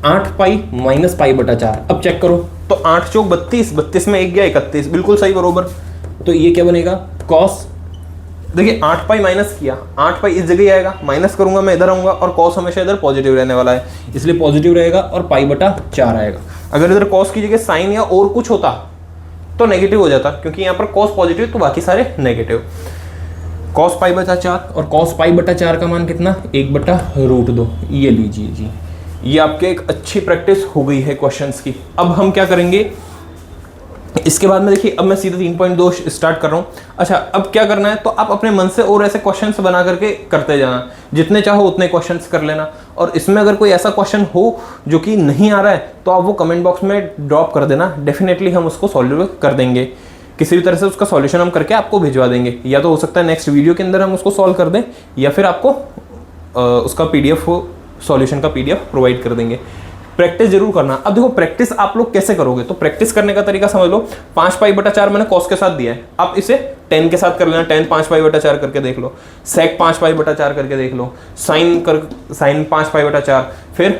8 पाई माइनस पाई बटा 4। अब चेक करो तो 8 चौक 32, 32 में 1 गया 31, बिल्कुल सही बरोबर। तो ये क्या बनेगा, कॉस, देखिए 8 पाई माइनस किया, 8 पाई इस जगह आएगा, माइनस करूंगा मैं इधर आऊंगा, और कॉस हमेशा इधर पॉजिटिव रहने वाला है, इसलिए पॉजिटिव रहेगा और पाई बटा 4 आएगा। अगर इधर कॉस की जगह साइन या और कुछ होता तो नेगेटिव हो जाता, क्योंकि यहाँ पर कॉस पॉजिटिव तो बाकी सारे नेगेटिव। कॉस पाई बटा 4, और कॉस पाई बटा 4 का मान कितना, 1/√2। ये लीजिए जी, ये आपके एक अच्छी प्रैक्टिस हो गई है क्वेश्चंस की। अब हम क्या करेंगे इसके बाद में, देखिए अब मैं सीधे 3.2 स्टार्ट कर रहा हूँ। अच्छा अब क्या करना है, तो आप अपने मन से और ऐसे क्वेश्चंस बना करके करते जाना, जितने चाहो उतने क्वेश्चंस कर लेना। और इसमें अगर कोई ऐसा क्वेश्चन हो जो कि नहीं आ रहा है तो आप वो कमेंट बॉक्स में ड्रॉप कर देना, डेफिनेटली हम उसको सॉल्व कर देंगे, किसी भी तरह से उसका सॉल्यूशन हम करके आपको भिजवा देंगे। या तो हो सकता है नेक्स्ट वीडियो के अंदर हम उसको सॉल्व कर दें, या फिर आपको उसका PDF सॉल्यूशन का PDF प्रोवाइड कर देंगे। प्रैक्टिस जरूर करना। अब देखो प्रैक्टिस आप लोग कैसे करोगे, तो प्रैक्टिस करने का तरीका समझ लो। 5 पाई बटा 4 मैंने कॉस के साथ दिया है, आप इसे 10 के साथ कर लेना, 10 5 पाई बटा 4 करके देख लो, सेक 5 पाई बटा 4 करके देख लो, साइन 5 पाई बटा 4, फिर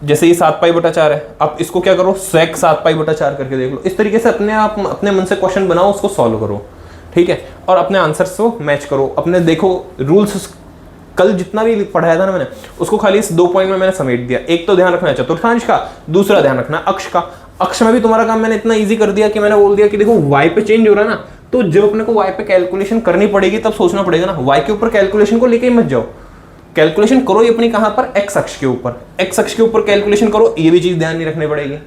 जैसे ये 7 पाई बटा 4 है, आप इसको क्या करो, सेक 7 पाई बटा 4 करके देख लो। इस तरीके से अपने आप अपने मन से क्वेश्चन बनाओ, उसको सॉल्व करो, ठीक है, और अपने आंसर्स को मैच करो। अपने देखो रूल्स कल जितना भी पढ़ाया था ना मैंने, उसको खाली इस 2 पॉइंट में मैंने समेट दिया। एक तो ध्यान रखना है चतुर्थांश का, दूसरा ध्यान रखना है अक्ष का। अक्ष में भी तुम्हारा काम मैंने इतना इजी कर दिया कि मैंने बोल दिया कि देखो y पे चेंज हो रहा है ना, तो जब अपने को y पे कैलकुलेशन करनी पड़ेगी तब सोचना पड़ेगा ना, y के ऊपर कैलकुलेशन को लेके ही मत जाओ, कैलकुलेशन करो ये अपनी कहां पर, x अक्ष के ऊपर, x अक्ष के ऊपर कैलकुलेशन करो, ये भी चीज ध्यान नहीं रखनी पड़ेगी।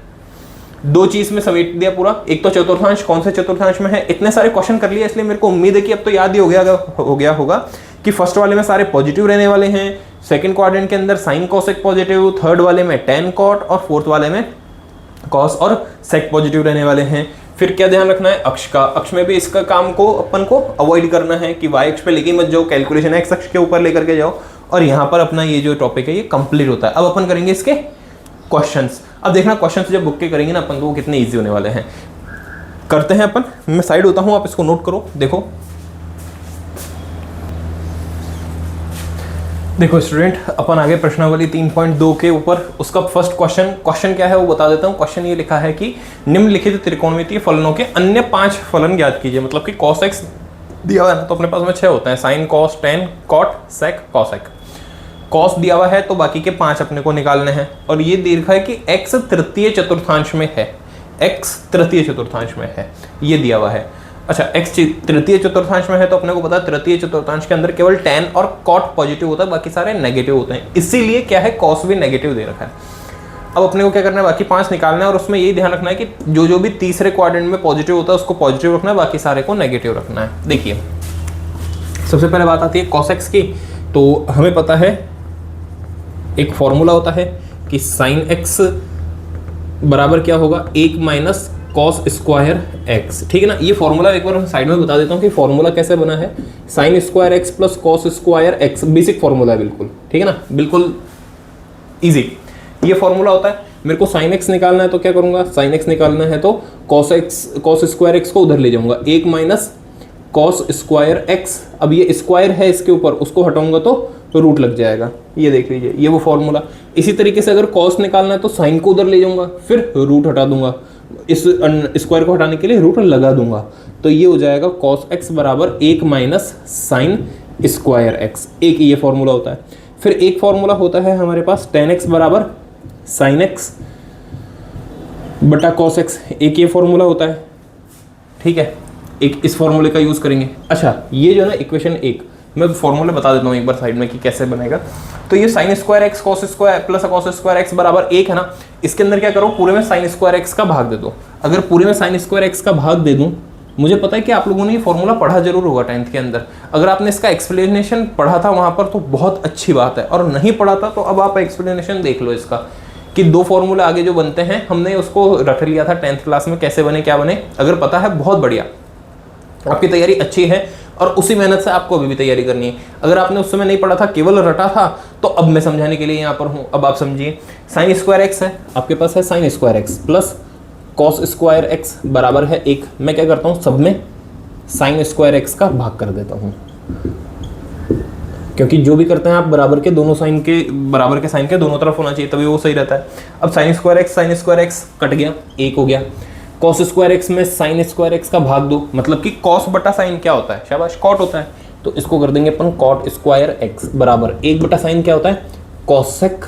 2 चीज में समेट दिया पूरा। एक तो चतुर्थांश, कौन से चतुर्थांश में है, इतने सारे क्वेश्चन कर लिए, इसलिए मेरे को उम्मीद है कि अब तो याद ही हो गया होगा कि फर्स्ट वाले में सारे पॉजिटिव रहने वाले हैं, सेकंड क्वाड्रेंट के अंदर साइन कोसेक पॉजिटिव, थर्ड वाले में टेन कॉट, और फोर्थ वाले में कॉस और सेक पॉजिटिव रहने वाले हैं। फिर क्या ध्यान रखना है, अक्ष का। अक्ष में भी इसका काम को अपन को अवॉइड करना है कि y अक्ष पे लेके मत जाओ, कैलकुलेशन x अक्ष के ऊपर लेकर के जाओ, और यहाँ पर अपना ये जो टॉपिक है ये कंप्लीट होता है। अब अपन करेंगे इसके क्वेश्चंस। अब देखना क्वेश्चंस जब बुक के करेंगे ना अपन तो वो कितने ईजी होने वाले हैं। करते हैं अपन, मैं साइड होता हूँ, आप इसको नोट करो। देखो स्टूडेंट, अपन आगे प्रश्नावली 3.2 के ऊपर, उसका फर्स्ट क्वेश्चन क्या है वो बता देता हूँ। क्वेश्चन ये लिखा है कि निम्नलिखित त्रिकोणमितीय फलनों के अन्य 5 फलन ज्ञात कीजिए। मतलब कि cos x दिया हुआ है ना, तो अपने पास में 6 होते हैं, sine cos tan cot sec cosec. Cos दिया हुआ है तो बाकी के 5 अपने को निकालने हैं, और ये दे रखा है कि x तृतीय चतुर्थांश में है, x तृतीय चतुर्थांश में है, ये दिया हुआ है। अच्छा x तृतीय चतुर्थांश में है तो अपने को पता है तृतीय चतुर्थांश के अंदर केवल tan और cot पॉजिटिव होता है, बाकी सारे नेगेटिव होते हैं, इसीलिए क्या है cos भी नेगेटिव दे रखा है। अब अपने को क्या करना है, बाकी 5 निकालना है, और उसमें यही ध्यान रखना है कि जो भी तीसरे क्वाड्रेंट में पॉजिटिव होता है उसको पॉजिटिव रखना है, बाकी सारे को नेगेटिव रखना है। देखिए सबसे पहले बात आती है cos x की, तो हमें पता है एक फॉर्मूला होता है कि sin x बराबर क्या होगा, 1 माइनस cos स्क्वायर x, ठीक है ना। ये फॉर्मूला एक बार साइड में बता देता हूँ कि फॉर्मूला कैसे बना है। sin square x plus cos square x, basic formula है बिल्कुल, ठीक है ना, बिल्कुल इजी। ये फॉर्मूला होता है। मेरे को साइन एक्स निकालना है तो क्या करूंगा, साइन एक्स निकालना है तो cos x, cos square x को उधर ले जाऊंगा, 1 माइनस कॉस स्क्वायर एक्स। अब ये स्क्वायर है इसके ऊपर, उसको हटाऊंगा तो रूट लग जाएगा। ये देख लीजिए, ये वो फॉर्मूला। इसी तरीके से अगर कॉस निकालना है तो साइन को उधर ले जाऊंगा, फिर रूट हटा दूंगा, इस स्क्वायर को हटाने के लिए रूट लगा दूंगा। तो ये हो जाएगा कॉस एक्स बराबर 1 माइनस साइन स्क्वायर एक्स। एक ये फॉर्मूला होता है। फिर एक फॉर्मूला होता है हमारे पास टेन एक्स बराबर साइन एक्स बटा कॉस एक्स। एक ये फॉर्मूला होता है, ठीक है। एक इस फॉर्मूले का यूज़ करेंगे। अच्छा, ये जो है ना इक्वेशन 1, मैं फॉर्मूले बता देता हूँ एक बार साइड में कि कैसे बनेगा। तो ये sine square x cos square plus cos square x बराबर 1 है ना, इसके अंदर क्या करो, पूरे में साइन स्क्वायर एक्स का भाग दे दो। अगर पूरे में साइन स्क्वायर एक्स का भाग दे दूं, मुझे पता है कि आप लोगों ने ये फॉर्मूला पढ़ा जरूर होगा 10th के अंदर। अगर आपने इसका एक्सप्लेनेशन पढ़ा था वहाँ पर तो बहुत अच्छी बात है, और नहीं पढ़ा था तो अब आप एक्सप्लेनेशन देख लो इसका, कि 2 फॉर्मूला आगे जो बनते हैं हमने उसको रख लिया था 10th क्लास में, कैसे बने क्या बने। अगर पता है बहुत बढ़िया, आपकी तैयारी अच्छी है और उसी मेहनत से आपको अभी भी तैयारी करनी है। अगर आपने उस समय नहीं पढ़ा था, केवल रटा था, तो अब मैं समझाने के लिए यहाँ पर हूँ। अब आप समझिए, साइन स्क्वायर एक्स है आपके पास, है sine square x plus cos square x बराबर है 1। मैं क्या करता हूँ, सब में साइन स्क्वायर एक्स का भाग कर देता हूँ, क्योंकि जो भी करते हैं आप बराबर के दोनों साइन के, बराबर के साइन के दोनों तरफ होना चाहिए, तभी वो सही रहता है। अब साइन स्क्वायर एक्स कट गया, 1 हो गया। कॉस स्क्वायर एक्स में साइन स्क्वायर एक्स का भाग दो, मतलब कि कॉस बटा साइन क्या होता है, शाबाश, कॉट होता है। तो इसको कर देंगे अपन कॉट स्क्वायर एक्स बराबर 1 बटा साइन क्या होता है, कॉसेक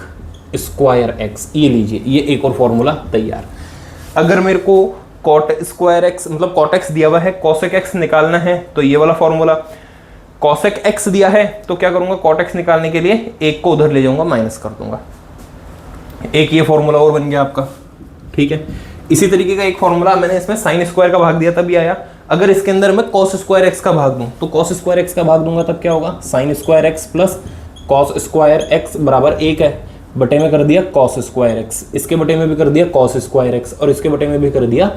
स्क्वायर एक्स। ये लीजिए, ये एक और फॉर्मूला तैयार। अगर मेरे को कॉट स्क्वायर एक्स मतलब कॉट एक्स दिया हुआ है, कॉसेक एक्स निकालना है तो ये वाला फॉर्मूला। कॉसेक एक्स दिया है तो क्या करूंगा, कॉट एक्स निकालने के लिए 1 को उधर ले जाऊंगा, माइनस कर दूंगा। एक ये फॉर्मूला और बन गया आपका, ठीक है। इसी तरीके का एक फॉर्मूला मैंने इसमें साइन स्क्वायर का भाग दिया तभी आया। अगर इसके अंदर मैं कॉस स्क्वायर एक्स का भाग दूं, तो कॉस स्क्वायर एक्स का भाग दूंगा तब क्या होगा, sine square x plus cos square x बराबर 1 है, बटे में कर दिया कॉस स्क्वायर एक्स, इसके बटे में भी कर दिया कॉस स्क्वायर एक्स, और इसके बटे में भी कर दिया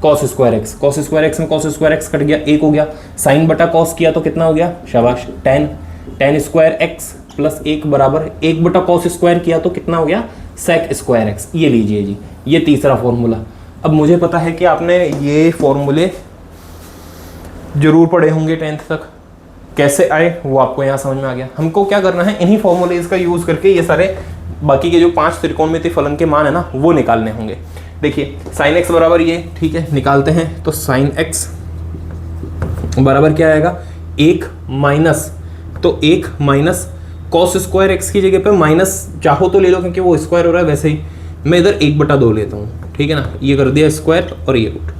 cos square x. Cos square x में कॉस स्क्वायर एक्स कट गया, 1 हो गया। साइन बटा कॉस किया तो कितना हो गया, शाबाश, टेन स्क्वायर एक्स प्लस 1 बराबर 1 बटा कॉस स्क्वायर किया तो कितना हो गया, सेक स्क्वायर एक्स। ये लीजिए जी, ये तीसरा फॉर्मूला। अब मुझे पता है कि आपने ये फॉर्मूले जरूर पढ़े होंगे 10th तक, कैसे आए वो आपको यहाँ समझ में आ गया। हमको क्या करना है, इन्हीं फॉर्मूलेज का यूज करके ये सारे बाकी के जो 5 त्रिकोणमितीय फलन के मान है ना, वो निकालने होंगे। देखिए, साइन एक्स बराबर ये, ठीक है, निकालते हैं। तो साइन एक्स बराबर क्या आएगा, 1 माइनस, तो 1 माइनस कॉस स्क्वायर एक्स की जगह पे माइनस चाहो तो ले लो, क्योंकि वो स्क्वायर हो रहा है। वैसे ही मैं इधर 1/2 लेता हूँ, ठीक है ना। ये कर दिया स्क्वायर और ये रूट,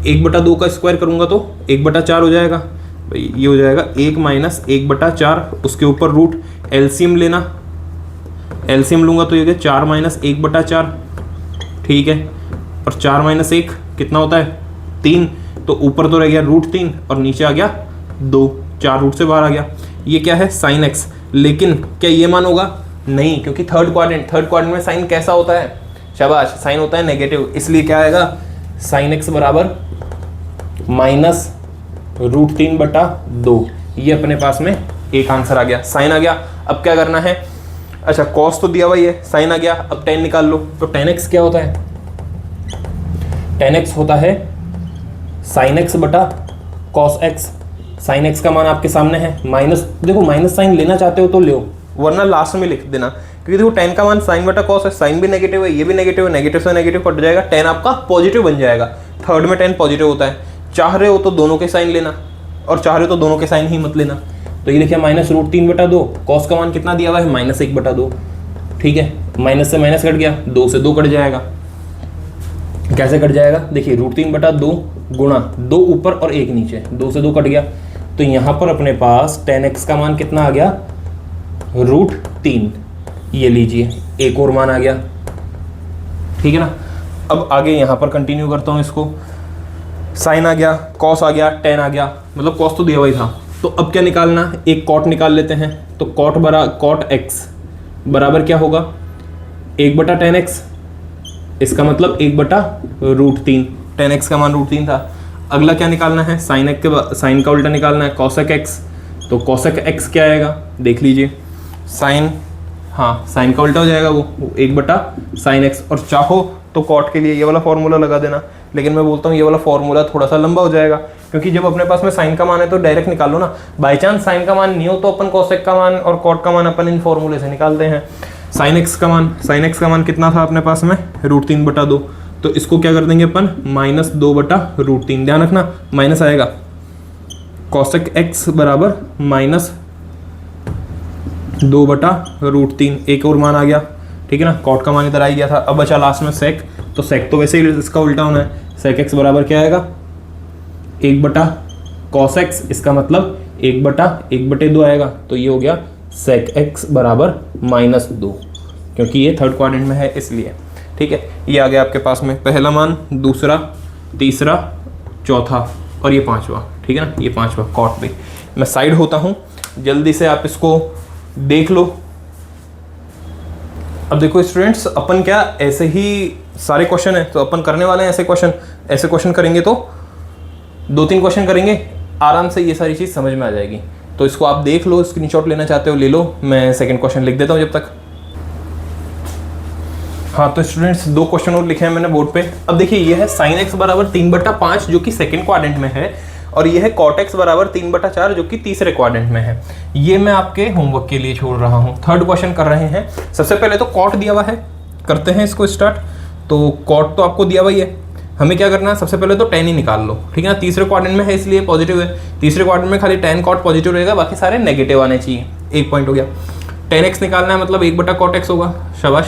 1/2 का स्क्वायर करूँगा तो 1/4 हो जाएगा। भाई ये हो जाएगा 1 माइनस 1/4, उसके ऊपर रूट, एलसीएम लेना, एलसीएम लूँगा तो ये क्या, 4 माइनस 1/4, ठीक है। और 4 माइनस 1 कितना होता है, 3। तो ऊपर तो रह गया √3 और नीचे आ गया 2, 4 रूट से बाहर आ गया। ये क्या है, साइन एक्स। लेकिन क्या ये मान होगा, नहीं, क्योंकि थर्ड क्वाड्रेंट में साइन कैसा होता है, शाबाश, साइन होता है नेगेटिव। इसलिए क्या आएगा, साइन एक्स बराबर माइनस √3/2। ये अपने पास में एक आंसर आ गया, साइन आ गया। अब क्या करना है, अच्छा कॉस तो दिया हुआ है, साइन आ गया, अब टेन निकाल लो। तो टेन एक्स क्या होता है, टेन एक्स होता है साइन एक्स बटा कॉस एक्स। साइन एक्स का मान आपके सामने है, माइनस, देखो माइनस साइन लेना चाहते हो तो लो, वरना लास्ट में लिख देना, क्योंकि देखो टेन का मान साइन बटा कॉस है, साइन भी नेगेटिव है, ये भी नेगेटिव है, नेगेटिव से नेगेटिव कट जाएगा, टेन आपका पॉजिटिव बन जाएगा। थर्ड में टेन पॉजिटिव होता है। चाह रहे हो तो दोनों के साइन लेना, और चाह रहे हो तो दोनों के साइन ही मत लेना। तो ये देखिए माइनस √3/2, कॉस का मान कितना दिया हुआ है, -1/2, ठीक है। माइनस से माइनस कट गया, 2 से 2 कट जाएगा। कैसे कट जाएगा, देखिए √3/2 गुणा 2 ऊपर और 1 नीचे, 2 से 2 कट गया। तो यहाँ पर अपने पास tan x का मान कितना आ गया, √3। ये लीजिए, एक और मान आ गया, ठीक है ना। अब आगे यहाँ पर कंटिन्यू करता हूँ इसको। साइन आ गया, कॉस आ गया, tan आ गया, मतलब कॉस तो दिया हुआ ही था। तो अब क्या निकालना, एक कॉट निकाल लेते हैं। तो कॉट x बराबर क्या होगा, 1/tan x, इसका मतलब 1/√3। tan x का मान √3 था। अगला क्या निकालना है, साइन का उल्टा निकालना है, कॉसेक x। तो कॉसेक x क्या आएगा, देख लीजिए, साइन हाँ साइन का उल्टा हो जाएगा वो 1/sin x, और चाहो तो कॉट के लिए ये वाला फॉर्मूला लगा देना, लेकिन मैं बोलता हूँ ये वाला फॉर्मूला थोड़ा सा लंबा हो जाएगा, क्योंकि जब अपने पास में साइन का मान है तो डायरेक्ट निकाल लो ना। बाई चांस साइन का मान नहीं हो तो अपन कोसेक का मान और कॉट का मान अपन इन फॉर्मूले से निकालते हैं। साइन एक्स का मान कितना था अपने पास में, √3/2, तो इसको क्या कर देंगे अपन, -2/√3। ध्यान रखना माइनस आएगा, कॉसेक एक्स बराबर -2/√3, एक और मान आ गया, ठीक है ना। कॉट का मान इधर आ गया था। अब बचा लास्ट में सेक, तो सेक तो वैसे ही इसका उल्टा होना है। सेक एक्स बराबर क्या आएगा, 1/cos x, इसका मतलब 1/1/2 आएगा, तो ये हो गया सेक एक्स बराबर -2, क्योंकि ये थर्ड क्वाड्रेंट में है इसलिए, ठीक है। ये आ गया आपके पास में पहला मान, दूसरा, तीसरा, चौथा और ये पांचवा, ठीक है ना, ये पांचवा कॉट पे। मैं साइड होता हूँ, जल्दी से आप इसको देख लो। अब देखो स्टूडेंट्स, अपन क्या ऐसे ही सारे क्वेश्चन है तो अपन करने वाले हैं ऐसे क्वेश्चन करेंगे तो 2-3 क्वेश्चन करेंगे, आराम से ये सारी चीज़ समझ में आ जाएगी। तो इसको आप देख लो, स्क्रीनशॉट लेना चाहते हो ले लो, मैं सेकंड क्वेश्चन लिख देता हूँ जब तक। हाँ तो स्टूडेंट्स 2 क्वेश्चन और लिखे हैं मैंने बोर्ड पे। अब देखिए ये है sin x बराबर 3/5 जो कि सेकंड क्वाड्रेंट में है, और ये है cot x बराबर 3/4 जो कि तीसरे क्वाड्रेंट में है। ये मैं आपके होमवर्क के लिए छोड़ रहा हूँ। थर्ड क्वेश्चन कर रहे हैं। सबसे पहले तो cot दिया हुआ है, करते हैं इसको स्टार्ट। तो cot तो आपको दिया हुआ ही है, हमें क्या करना है, सबसे पहले तो tan ही निकाल लो, ठीक है ना। तीसरे क्वाड्रेंट में है इसलिए पॉजिटिव है, तीसरे क्वाड्रेंट में खाली tan cot पॉजिटिव रहेगा, बाकी सारे नेगेटिव आने चाहिए। एक पॉइंट हो गया। tan x निकालना है, मतलब 1/cot x होगा, शाबाश।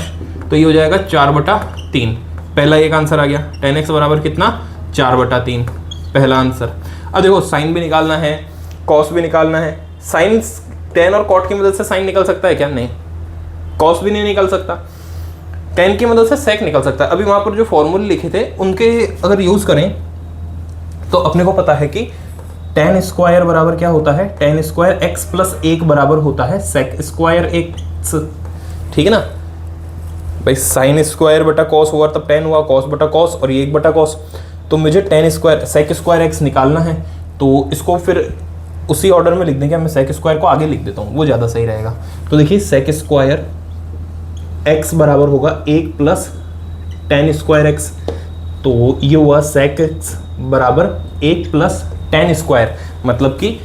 तो ये हो जाएगा 4/3, पहला एक आंसर आ गया। tan x बराबर कितना, 4/3, पहला आंसर। अब देखो साइन भी निकालना है, कॉस भी निकालना है। साइन, tan और cot की मदद से साइन निकल सकता है क्या, नहीं। कॉस भी नहीं निकल सकता। tan की मदद से सेक निकल सकता है। अभी वहाँ पर जो फॉर्मूले लिखे थे उनके अगर यूज़ करें तो अपने को पता है कि tan स्क्वायर बराबर क्या होता है, tan स्क्वायर x + 1 बराबर होता है सेक स्क्वायर x, ठीक है ना भाई। साइन स्क्वायर बटा कॉस हुआ तब tan हुआ, कॉस बटा कॉस और ये 1/cos। तो मुझे tan square sec square x निकालना है, तो इसको फिर उसी ऑर्डर में लिख देंगे। मैं सेक स्क्वायर को आगे लिख देता हूँ, वो ज़्यादा सही रहेगा। तो देखिए सेक स्क्वायर x बराबर होगा 1 + tan स्क्वायर x, तो ये हुआ सेक x बराबर 1 + tan स्क्वायर, मतलब कि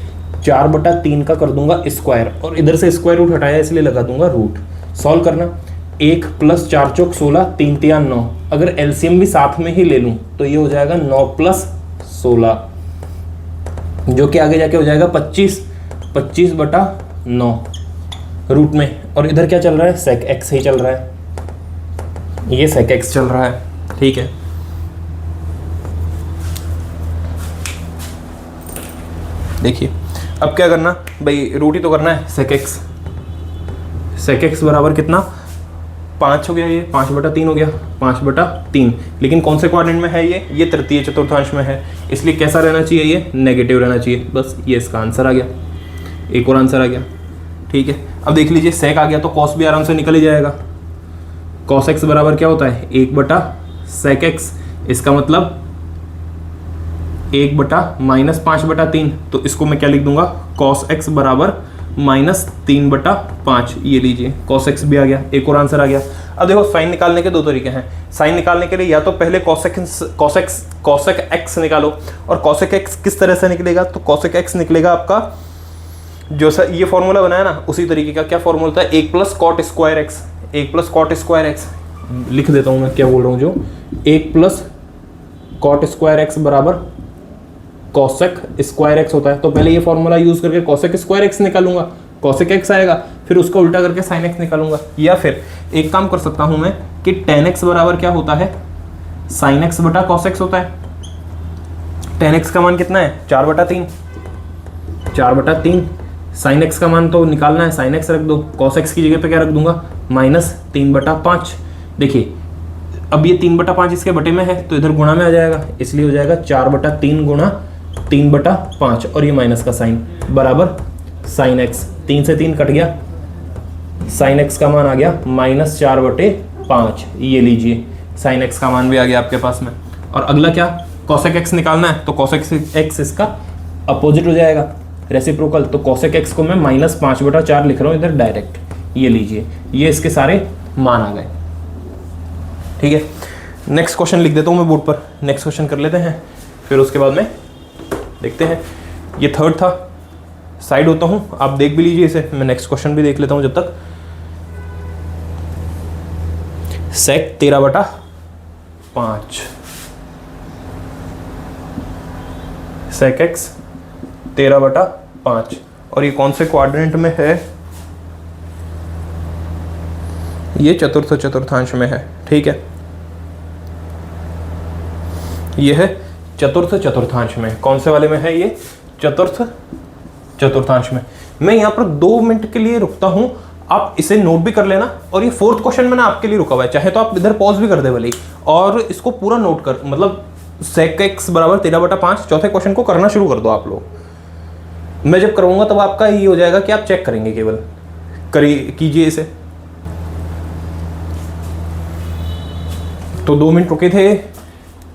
4/3 का कर दूंगा स्क्वायर, और इधर से स्क्वायर रूट हटाया इसलिए लगा दूंगा रूट। सॉल्व करना, 1 + 4 × 16, 3 × 9। अगर एलसीएम भी साथ में ही ले लूँ तो ये हो जाएगा 9 + 16, जो कि आगे जाके हो जाएगा 25/9 रूट में। और इधर क्या चल रहा है, सेक एक्स ही चल रहा है, ये सेक एक्स चल रहा है, ठीक है। देखिए अब क्या करना भाई, रूट ही तो करना है। सेक एक्स बराबर कितना, 5 हो गया, ये 5/3 हो गया, 5/3। लेकिन कौन से क्वाड्रेंट में है ये तृतीय चतुर्थांश में है, इसलिए कैसा रहना चाहिए, ये नेगेटिव रहना चाहिए। बस ये इसका आंसर आ गया, एक और आंसर आ गया, ठीक है। अब देख लीजिए सेक आ गया तो कॉस भी आराम से निकल ही जाएगा। कॉस एक्स बराबर क्या होता है, 1/sec x, इसका मतलब 1/-5/3। तो इसको मैं क्या लिख दूंगा, कॉस एक्स बराबर -3/5। ये लीजिए कॉस एक्स भी आ गया, एक और आंसर आ गया। अब देखो साइन निकालने के 2 तरीके हैं। साइन निकालने के लिए या तो पहले कॉसेक एक्स निकालो, और कॉसेक एक्स किस तरह से निकलेगा, तो कॉसेक एक्स निकलेगा आपका जो ये फॉर्मूला बनाया ना उसी तरीके का। क्या फॉर्मूला था, 1 + cot square x, 1 + cot square x लिख देता हूँ मैं, क्या बोल रहा हूँ, जो 1 + cot स्क्वायर एक्स बराबर कॉसेक स्क्वायर एक्स होता है। तो पहले ये फॉर्मूला यूज करके कॉसेक स्क्वायर एक्स निकालूंगा, कॉसेक एक्स आएगा, फिर उसका उल्टा करके साइन एक्स निकालूंगा। या फिर एक काम कर सकता हूं मैं कि tan एक्स बराबर क्या होता है, साइन एक्स बटा कॉस एक्स होता है। tan एक्स का मान कितना है, 4/3, 4/3। साइन एक्स का मान तो निकालना है, साइन एक्स रख दो, कॉस एक्स की जगह पे क्या रख दूंगा, -3/5। देखिए अब ये 3/5 इसके बटे में है तो इधर गुणा में आ जाएगा, इसलिए हो जाएगा 4/3 गुणा 3/5, और ये माइनस का साइन बराबर साइन एक्स, 3 से 3 कट गया, साइन एक्स का मान आ गया -4/5। ये लीजिए साइन एक्स का मान भी आ गया आपके पास में। और अगला क्या, कॉसेक एक्स निकालना है, तो कॉसेक एक्स इसका अपोजिट हो जाएगा, रेसिप्रोकल। तो कॉसेक एक्स को मैं -5/4 लिख रहा हूँ इधर डायरेक्ट, ये लीजिए, ये इसके सारे मान आ गए। ठीक है, नेक्स्ट क्वेश्चन लिख देता हूँ मैं बोर्ड पर, नेक्स्ट क्वेश्चन कर लेते हैं, फिर उसके बाद में देखते हैं। ये थर्ड था, साइड होता हूँ, आप देख भी लीजिए इसे, मैं नेक्स्ट क्वेश्चन भी देख लेता हूँ जब तक। सेक 13/5, सेक एक्स 13/5, और ये कौन से क्वाड्रेंट में है? ये चतुर्थ चतुर्थांश में है। ठीक है, ये है चतुर्थ चतुर्थांश में। कौन से वाले में है ये? चतुर्थ चतुर्थांश में। मैं यहाँ पर 2 मिनट के लिए रुकता हूँ, आप इसे नोट भी कर लेना। और ये फोर्थ क्वेश्चन मैंने आपके लिए रुका हुआ है, चाहे तो आप इधर पॉज भी कर दे भले, और इसको पूरा नोट कर, मतलब सेक एक्स बराबर 13/5 चौथे क्वेश्चन को करना शुरू कर दो आप लोग। मैं जब करूँगा तब आपका ये हो जाएगा कि आप चेक करेंगे, केवल करिए, कीजिए इसे। तो 2 मिनट रुके थे,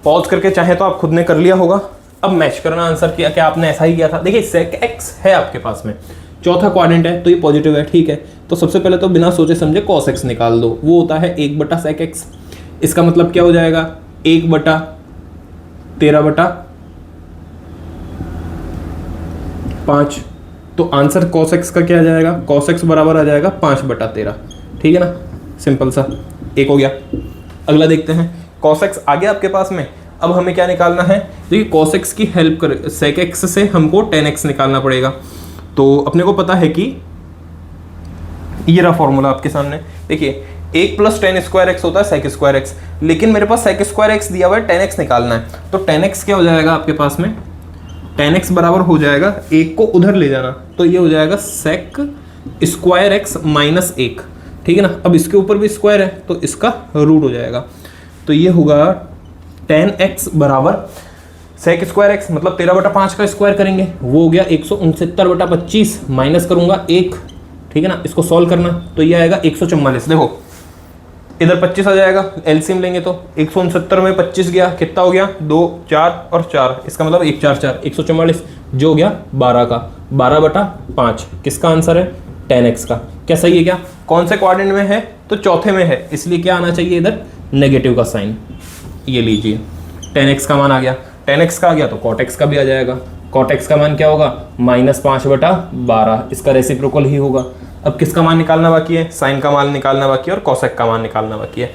पॉज करके चाहे तो आप खुद ने कर लिया होगा। अब मैच करना आंसर किया, क्या आपने ऐसा ही किया था? देखिए सेक एक्स है आपके पास में, चौथा क्वाड्रेंट है तो ये पॉजिटिव है। ठीक है, तो सबसे पहले तो बिना सोचे समझे कॉस एक्स निकाल दो, वो होता है 1/sec x। इसका मतलब क्या हो जाएगा? 1/13/5। तो आंसर cos x का क्या आ जाएगा? cos x बराबर आ जाएगा 5/13। ठीक है ना, सिंपल सा, एक हो गया। अगला देखते हैं, cos x आ गया आपके पास में। अब हमें क्या निकालना है? देखिए cos x की हेल्प कर sec x से हमको tan x निकालना पड़ेगा। तो अपने को पता है कि ये रहा फॉर्मूला आपके सामने, देखिए 1 + tan² x होता है sec² x, लेकिन मेरे पास sec² x दिया हुआ है, tan x निकालना है। तो tan x क्या हो जाएगा आपके पास में? tan x बराबर हो जाएगा, 1 को उधर ले जाना, तो ये हो जाएगा sec² x - 1। ठीक है ना, अब इसके ऊपर भी स्क्वायर है तो इसका रूट हो जाएगा। तो ये होगा tan x बराबर sec² x, मतलब 13/5 का स्क्वायर करेंगे, वो हो गया 169/25, माइनस करूंगा 1। ठीक है ना, इसको सॉल्व करना, तो ये आएगा 144। देखो इधर 25 आ जाएगा, एलसीएम लेंगे तो 169 में 25 गया, कितना हो गया? 2, 4 और 4, इसका मतलब 1 4 4 144, जो हो गया 12 का 12/5। किसका आंसर है? tan x का। क्या सही है क्या? कौन से क्वाड्रेंट में है? तो चौथे में है, इसलिए क्या आना चाहिए इधर? नेगेटिव का साइन। ये लीजिए, tan x का मान आ गया, tan x का आ गया तो cot x का भी आ जाएगा। cot x का मान क्या होगा? -5/12, इसका रेसिप्रोकल ही होगा। अब किसका मान निकालना बाकी है? साइन का मान निकालना बाकी है और cosec का मान निकालना बाकी है।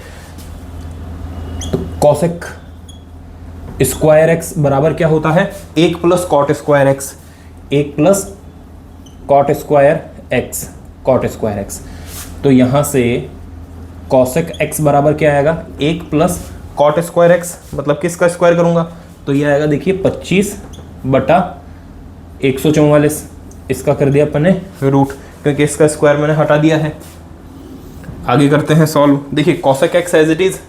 तो cosec² x बराबर क्या होता है? 1 + cot² x, 1 + cot² x। तो यहां से cosec x बराबर क्या आएगा? 1 + cot² x, मतलब किसका स्क्वायर करूंगा तो ये आएगा, देखिए 25/144। इसका कर दिया अपन ने रूट, क्योंकि इसका स्क्वायर मैंने हटा दिया है। आगे करते हैं सॉल्व। देखिए cosec x as it is,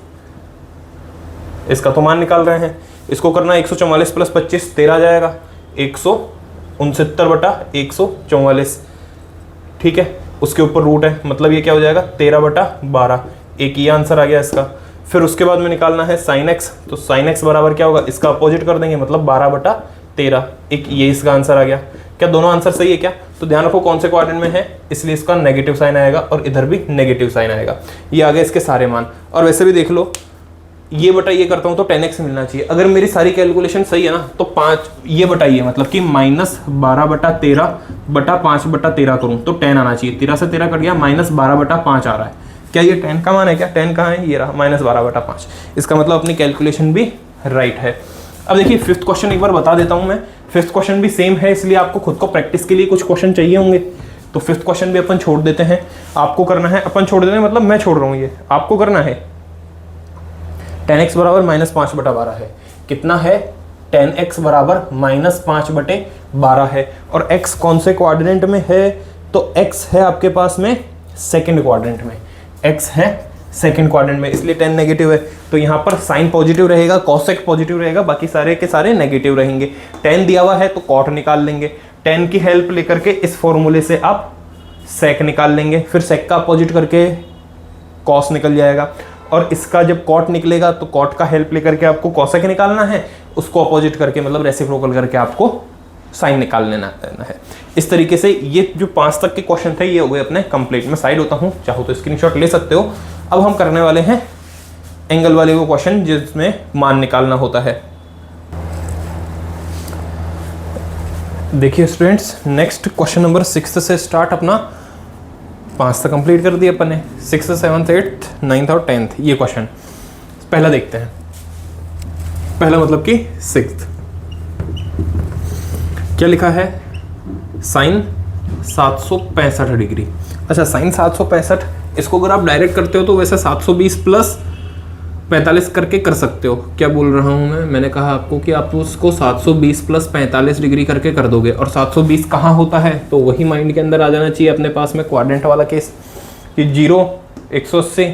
इसका तो मान निकाल रहे हैं, इसको करना 144 + 25 13 आ जाएगा, 169/144। ठीक है, उसके ऊपर रूट है, मतलब ये क्या हो जाएगा? 13/12। एक ये आंसर आ गया इसका। फिर उसके बाद में निकालना है sin x, तो sin x बराबर क्या होगा? इसका अपोजिट कर देंगे, मतलब 12/13। एक ये इसका आंसर आ गया। क्या दोनों आंसर सही है क्या? तो ध्यान रखो कौन से क्वाड्रेंट में है, इसलिए इसका नेगेटिव साइन आएगा और इधर भी नेगेटिव साइन आएगा। ये आ गए इसके सारे मान। और वैसे भी देख लो, ये बटा ये करता हूं तो tan x मिलना चाहिए। अगर मेरी सारी कैलकुलेशन सही है ना, तो 5 ये बटाइए, मतलब कि -12/13/5/13 करूं तो tan आना चाहिए। 13 से 13 कट गया, -12/5 आ रहा है। क्या ये tan का मान है क्या? tan कहाँ है? ये रहा, -12/5। इसका मतलब अपनी कैलकुलेशन भी राइट है। अब देखिए फिफ्थ क्वेश्चन एक बार बता देता हूं मैं। फिफ्थ क्वेश्चन भी सेम है, इसलिए आपको खुद को प्रैक्टिस के लिए कुछ क्वेश्चन चाहिए होंगे, तो फिफ्थ क्वेश्चन भी अपन छोड़ देते हैं। आपको करना है, अपन छोड़ देते हैं मतलब मैं छोड़ रहा हूँ, ये आपको करना है। tan x बराबर -5/12 है। कितना है? tan x बराबर -5/12 है। और x कौन से क्वाड्रेंट में है? तो x है आपके पास में सेकंड क्वाड्रेंट में, x है सेकंड क्वाड्रेंट में, इसलिए tan नेगेटिव है। तो यहाँ पर साइन पॉजिटिव रहेगा, cosec पॉजिटिव रहेगा, बाकी सारे के सारे नेगेटिव रहेंगे। tan दिया हुआ है तो cot निकाल लेंगे, tan की हेल्प लेकर के इस फॉर्मूले से आप sec निकाल लेंगे, फिर sec का अपोजिट करके cos निकल जाएगा, और इसका जब cot निकलेगा तो cot का हेल्प लेकर के आपको cosec निकालना है, उसको अपोजिट करके मतलब रेसिप्रोकल करके आपको साइन निकाल लेना है। इस तरीके से ये जो 5 तक के क्वेश्चन थे ये हो गए अपने कंप्लीट। मैं साइड होता हूँ, चाहो तो स्क्रीनशॉट ले सकते हो। अब हम करने वाले हैं एंगल वाले वो क्वेश्चन जिसमें मान निकालना होता है। देखिए स्टूडेंट्स, नेक्स्ट क्वेश्चन नंबर 6 से स्टार्ट अपना 5 तक कंप्लीट कर दिया अपन ने, 6th 7th 8th 9th और 10th। ये क्वेश्चन पहला देखते हैं। पहला मतलब कि 6th, क्या लिखा है, साइन 765 डिग्री। अच्छा, साइन 765, इसको अगर आप डायरेक्ट करते हो तो वैसे 720 प्लस 45 करके कर सकते हो। क्या बोल रहा हूँ मैंने कहा आपको कि आप उसको 720 प्लस 45 डिग्री करके कर दोगे। और 720 कहाँ होता है, तो वही माइंड के अंदर आ जाना चाहिए अपने पास में क्वाड्रेंट वाला केस कि 0 180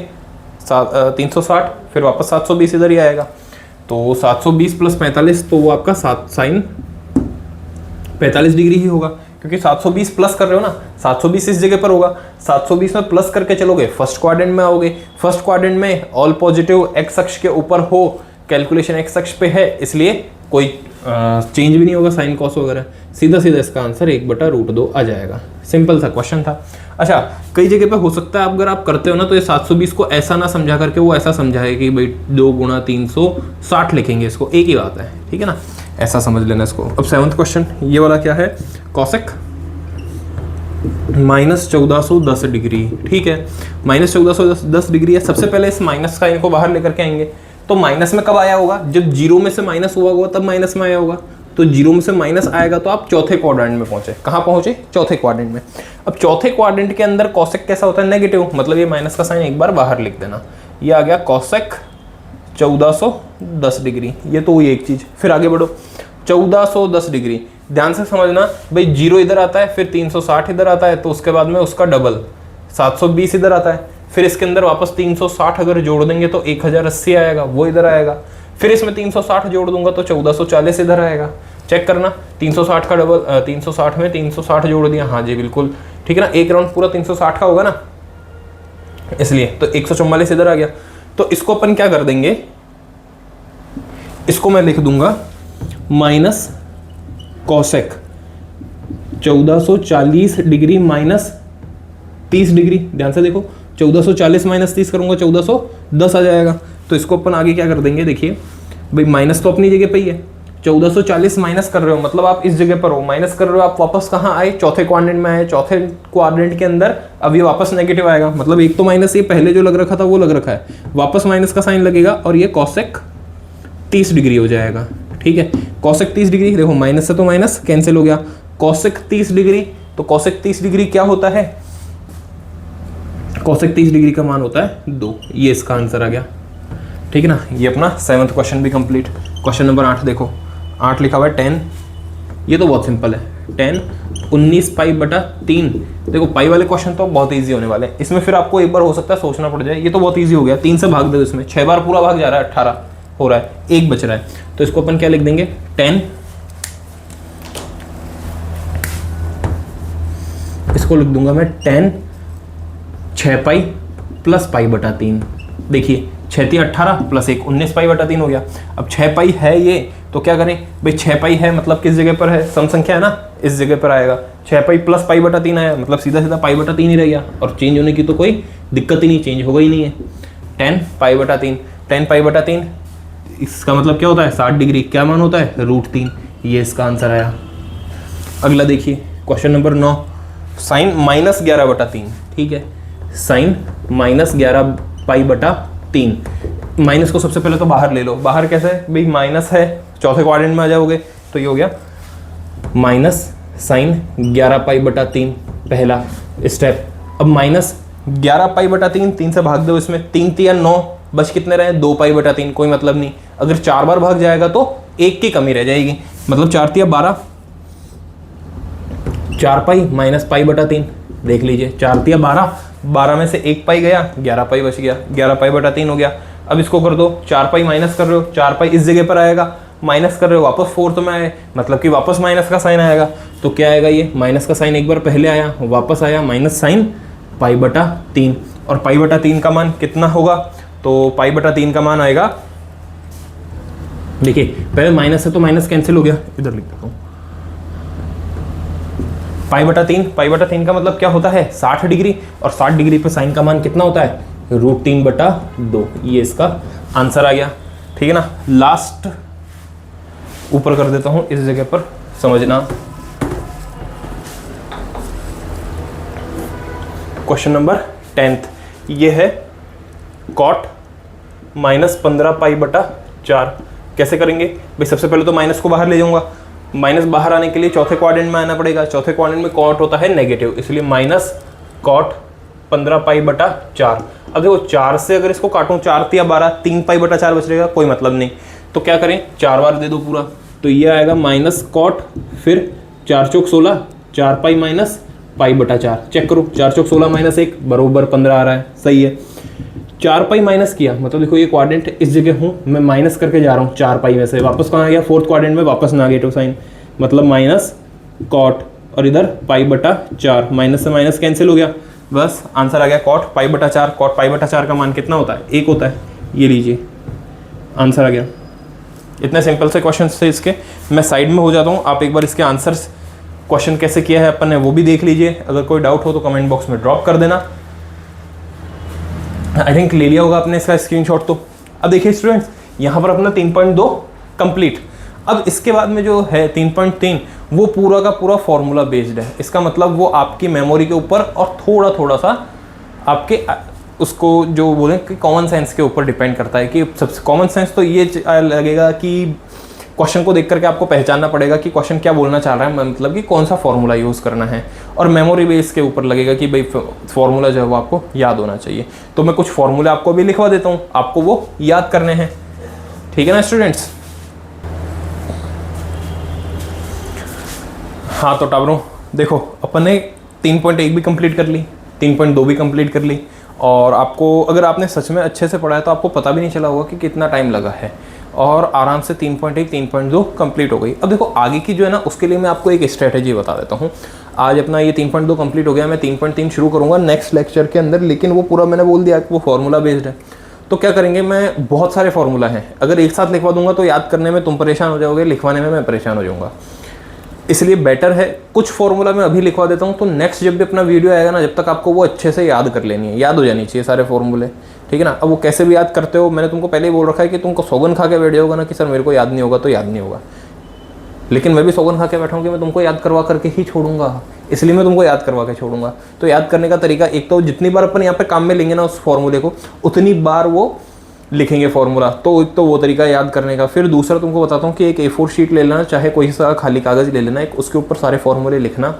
360 फिर वापस 720 इधर ही आएगा। तो 720 प्लस 45 तो वो आपका साइन 45 डिग्री ही होगा, क्योंकि 720 प्लस कर रहे हो ना, 720 इस जगह पर होगा, 720 में प्लस करके चलोगे फर्स्ट क्वाड्रेंट में आओगे। फर्स्ट क्वाड्रेंट में ऑल पॉजिटिव एक्स अक्ष के ऊपर हो, कैलकुलेशन एक्स अक्ष पे है, इसलिए कोई चेंज भी नहीं होगा साइन कॉस वगैरह। सीधा सीधा इसका आंसर 1/√2 आ जाएगा। सिंपल सा क्वेश्चन था। अच्छा, कई जगह पे हो सकता है अगर आप करते हो ना तो ये 720 को ऐसा ना समझा करके वो ऐसा समझाए कि भाई 2 × 360 लिखेंगे इसको, एक ही बात है, ठीक है ना, ऐसा समझ लेना इसको। अब 7th क्वेश्चन ये वाला क्या है, कॉसेक -1410 डिग्री। ठीक है, -1410 डिग्री है। सबसे पहले इस माइनस का इनको बाहर लेकर के आएंगे। तो माइनस में कब आया होगा, जब 0 में से माइनस हुआ होगा तब माइनस में आया होगा। तो 0 में से माइनस आएगा तो आप चौथे क्वाड्रेंट में पहुंचे। कहाँ पहुंचे, चौथे क्वाड्रेंट में। अब चौथे क्वाड्रेंट के अंदर कॉसेक कैसा होता है, नेगेटिव, मतलब ये माइनस का साइन एक बार बाहर लिख देना। ये आ गया कॉसेक 1410 डिग्री। ये तो हुई एक चीज। फिर आगे बढ़ो, 1410 डिग्री, ध्यान से समझना भाई, 0 इधर आता है, फिर 360 इधर आता है, तो उसके बाद में उसका डबल 720 इधर आता है। फिर इसके अंदर वापस 360 अगर जोड़ देंगे तो 1080 आएगा, वो इधर आएगा। फिर इसमें 360 जोड़ दूंगा तो 1440 इधर आएगा। चेक करना, 360 का डबल 360 में 360 जोड़ दिया, हाँ जी बिल्कुल ठीक है ना, एक राउंड पूरा 360 का होगा ना, इसलिए तो 144 इधर आ गया। तो इसको अपन क्या कर देंगे, इसको मैं लिख दूंगा minus cosec 1440 degree minus 30 degree. ध्यान से देखो, 1440 माइनस 30 करूंगा 1410 आ जाएगा। तो इसको अपन आगे क्या कर देंगे, देखिए भाई माइनस तो अपनी जगह पे ही है, 1440 माइनस कर रहे हो मतलब आप इस जगह पर हो, माइनस कर रहे हो, आप वापस कहाँ आए, चौथे क्वाड्रेंट में आए। चौथे क्वाड्रेंट के अंदर अब ये वापस नेगेटिव आएगा, मतलब एक तो माइनस ये पहले जो लग रखा था वो लग रखा है, वापस माइनस का साइन लगेगा और ये कॉसेक 30 डिग्री हो जाएगा। ठीक है, कॉसेक 30 डिग्री, देखो माइनस से तो माइनस कैंसिल हो गया, कॉसेक 30 डिग्री, तो कॉसेक 30 डिग्री क्या होता है, कॉसेक 30 डिग्री का मान होता है 2। ये इसका आंसर आ गया, ठीक है ना। ये अपना 7th क्वेश्चन भी कंप्लीट। क्वेश्चन नंबर 8 देखो, 8 लिखा हुआ है 10। ये तो बहुत सिंपल है, 10 19 π/3। देखो पाई वाले क्वेश्चन तो बहुत इजी होने वाले हैं। इसमें फिर आपको एक बार हो सकता है सोचना पड़ जाए, ये तो बहुत इजी हो गया, 3 से भाग दो, इसमें 6 बार पूरा भाग जा रहा है, 18 हो रहा है, 1 बच रहा है। तो इसको अपन क्या लिख देंगे, 10, इसको लिख दूंगा मैं 10 6 पाई प्लस π/3। देखिए 6 × 18 प्लस 1 19 π/3 हो गया। अब 6 पाई है ये, तो क्या करें भाई, 6 पाई है मतलब किस जगह पर है, सम संख्या है ना, इस जगह पर आएगा। 6 पाई प्लस π/3 आया, मतलब सीधा सीधा π/3 ही रह गया, और चेंज होने की तो कोई दिक्कत ही नहीं, चेंज होगा ही नहीं है। 10 π/3, 10 π/3 इसका मतलब क्या होता है, 60 डिग्री। क्या मान होता है, √3। ये इसका आंसर आया। अगला देखिए क्वेश्चन नंबर 9, साइन -11/3। ठीक है, साइन -11 π/3। माइनस को सबसे पहले तो बाहर ले लो। बाहर कैसे है भाई, माइनस है, चौथे क्वाड्रेंट में आ जाओगे, तो ये हो गया माइनस साइन 11 π/3 पहला स्टेप। अब -11 π/3, 3 से भाग दो, इसमें 3 × 9 बच कितने रहे, 2 π/3, कोई मतलब नहीं। अगर 4 बार भाग जाएगा तो 1 की कमी रह जाएगी, मतलब 4 × 12, 4 पाई माइनस π/3। देख लीजिए 4 × 12, 12 में से 1 पाई गया, 11 पाई बच गया, 11 π/3 हो गया। अब इसको कर दो, 4 पाई माइनस कर रहे हो, 4 पाई इस जगह पर आएगा, माइनस कर रहे हो, वापस 4th में आए, मतलब कि वापस माइनस का साइन आएगा। तो क्या आएगा, ये माइनस का साइन एक बार पहले आया, वापस आया माइनस साइन π/3। और π/3 का मान कितना होगा, तो π/3 का मान आएगा, देखिए पहले माइनस है तो माइनस कैंसिल हो गया, इधर लिख देता हूँ, पाई बटा तीन का मतलब क्या होता है 60 डिग्री, और 60 डिग्री पे साइन का मान कितना होता है √3/2। ये इसका आंसर आ गया, ठीक है ना। लास्ट ऊपर कर देता हूं, इस जगह पर समझना। क्वेश्चन नंबर 10th, ये है cot -15π/4। कैसे करेंगे भाई? सबसे पहले तो माइनस को बाहर ले जाऊंगा, माइनस बाहर आने के लिए चौथे क्वाड्रेंट में आना पड़ेगा। चौथे क्वाड्रेंट में कॉट होता है नेगेटिव, इसलिए -cot 15π/4। अब देखो 4 से अगर इसको काटूं, 4 या 12, 3π/4 बच रहेगा, कोई मतलब नहीं। तो क्या करें, 4 बार दे दो पूरा, तो ये आएगा -cot, फिर 4 चौक 16, 4π माइनस π/4। चेक करो, 4 चौक 16 -1 बरोबर 15 आ रहा है, सही है। 4π माइनस किया, मतलब देखो ये क्वाड्रेंट इस जगह हूँ, मैं माइनस करके जा रहा हूँ 4π में से, वापस कहाँ आ गया, फोर्थ क्वाड्रेंट में वापस नेगेटिव साइन, मतलब -cot, और इधर π/4, माइनस से माइनस कैंसिल हो गया, बस आंसर आ गया cot π/4। cot π/4 का मान कितना होता है, 1 होता है। ये लीजिए आंसर आ गया। इतने सिंपल से क्वेश्चन थे इसके, मैं साइड में हो जाता हूँ, आप एक बार इसके आंसर्स क्वेश्चन कैसे किया है अपन ने वो भी देख लीजिए। अगर कोई डाउट हो तो कमेंट बॉक्स में ड्रॉप कर देना। आई थिंक ले लिया होगा आपने इसका स्क्रीनशॉट। तो अब देखिए स्टूडेंट्स, यहाँ पर अपना 3.2 कंप्लीट। अब इसके बाद में जो है 3.3, वो पूरा का पूरा फॉर्मूला बेस्ड है। इसका मतलब वो आपकी मेमोरी के ऊपर और थोड़ा थोड़ा सा आपके उसको जो बोलें कि कॉमन सेंस के ऊपर डिपेंड करता है। कि सबसे कॉमन सेंस तो ये लगेगा कि क्वेश्चन को देख करके आपको पहचानना पड़ेगा कि क्वेश्चन क्या बोलना चाह रहा है, मतलब कि कौन सा फॉर्मूला यूज़ करना है। और मेमोरी बेस के ऊपर लगेगा कि भाई फॉर्मूला जो है वो आपको याद होना चाहिए। तो मैं कुछ फॉर्मूले आपको भी लिखवा देता हूँ, आपको वो याद करने हैं, ठीक है ना स्टूडेंट्स। हाँ तो टाबरों देखो, अपन ने 3.1 भी कंप्लीट कर ली, 3.2 भी कंप्लीट कर ली, और आपको अगर आपने सच में अच्छे से पढ़ा है तो आपको पता भी नहीं चला होगा कि कितना टाइम लगा है, और आराम से 3.1 3.2 कंप्लीट हो गई। अब देखो आगे की जो है ना, उसके लिए मैं आपको एक स्ट्रेटेजी बता देता हूँ। आज अपना ये 3.2 कंप्लीट हो गया, मैं 3.3 शुरू करूँगा नेक्स्ट लेक्चर के अंदर, लेकिन वो पूरा मैंने बोल दिया कि वो फॉर्मूला बेस्ड है। तो क्या करेंगे, मैं बहुत सारे फॉर्मूला हैं, अगर एक साथ लिखवा दूंगा तो याद करने में तुम परेशान हो जाओगे, लिखवाने में मैं परेशान हो जाऊँगा। इसलिए बेटर है कुछ फॉर्मूला मैं अभी लिखवा देता हूँ, तो नेक्स्ट जब भी अपना वीडियो आएगा ना, जब तक आपको वो अच्छे से याद कर लेनी है, याद हो जानी चाहिए सारे फॉर्मूले, ठीक है ना। अब वो कैसे भी याद करते हो, मैंने तुमको पहले ही बोल रखा है कि तुमको सौगन खा के बैठ जाओगा ना कि सर मेरे को याद नहीं होगा, तो याद नहीं होगा। लेकिन मैं भी सौगन खा के बैठाऊँ कि मैं तुमको याद करवा करके ही छोड़ूंगा, इसलिए मैं तुमको याद करवा के छोड़ूंगा। तो याद करने का तरीका, एक तो जितनी बार अपन यहाँ पे काम में लेंगे ना उस फॉर्मूले को, उतनी बार वो लिखेंगे फॉर्मूला, तो एक तो वो तरीका याद करने का। फिर दूसरा तुमको बताता हूँ कि एक A4 शीट ले लेना, चाहे कोई सा खाली कागज़ ले लेना, एक उसके ऊपर सारे फॉर्मूले लिखना,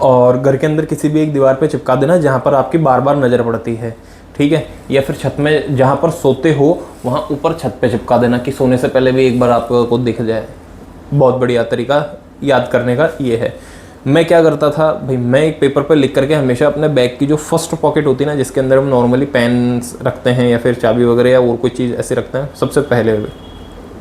और घर के अंदर किसी भी एक दीवार पे चिपका देना जहाँ पर आपकी बार बार नज़र पड़ती है, ठीक है। या फिर छत में जहाँ पर सोते हो वहाँ ऊपर छत पे चिपका देना कि सोने से पहले भी एक बार आपको दिख जाए। बहुत बढ़िया तरीका याद करने का ये है। मैं क्या करता था भाई, मैं एक पेपर पर लिख करके हमेशा अपने बैग की जो फर्स्ट पॉकेट होती है ना, जिसके अंदर हम नॉर्मली पेन रखते हैं या फिर चाबी वगैरह या और कोई चीज़ ऐसे रखते हैं, सबसे पहले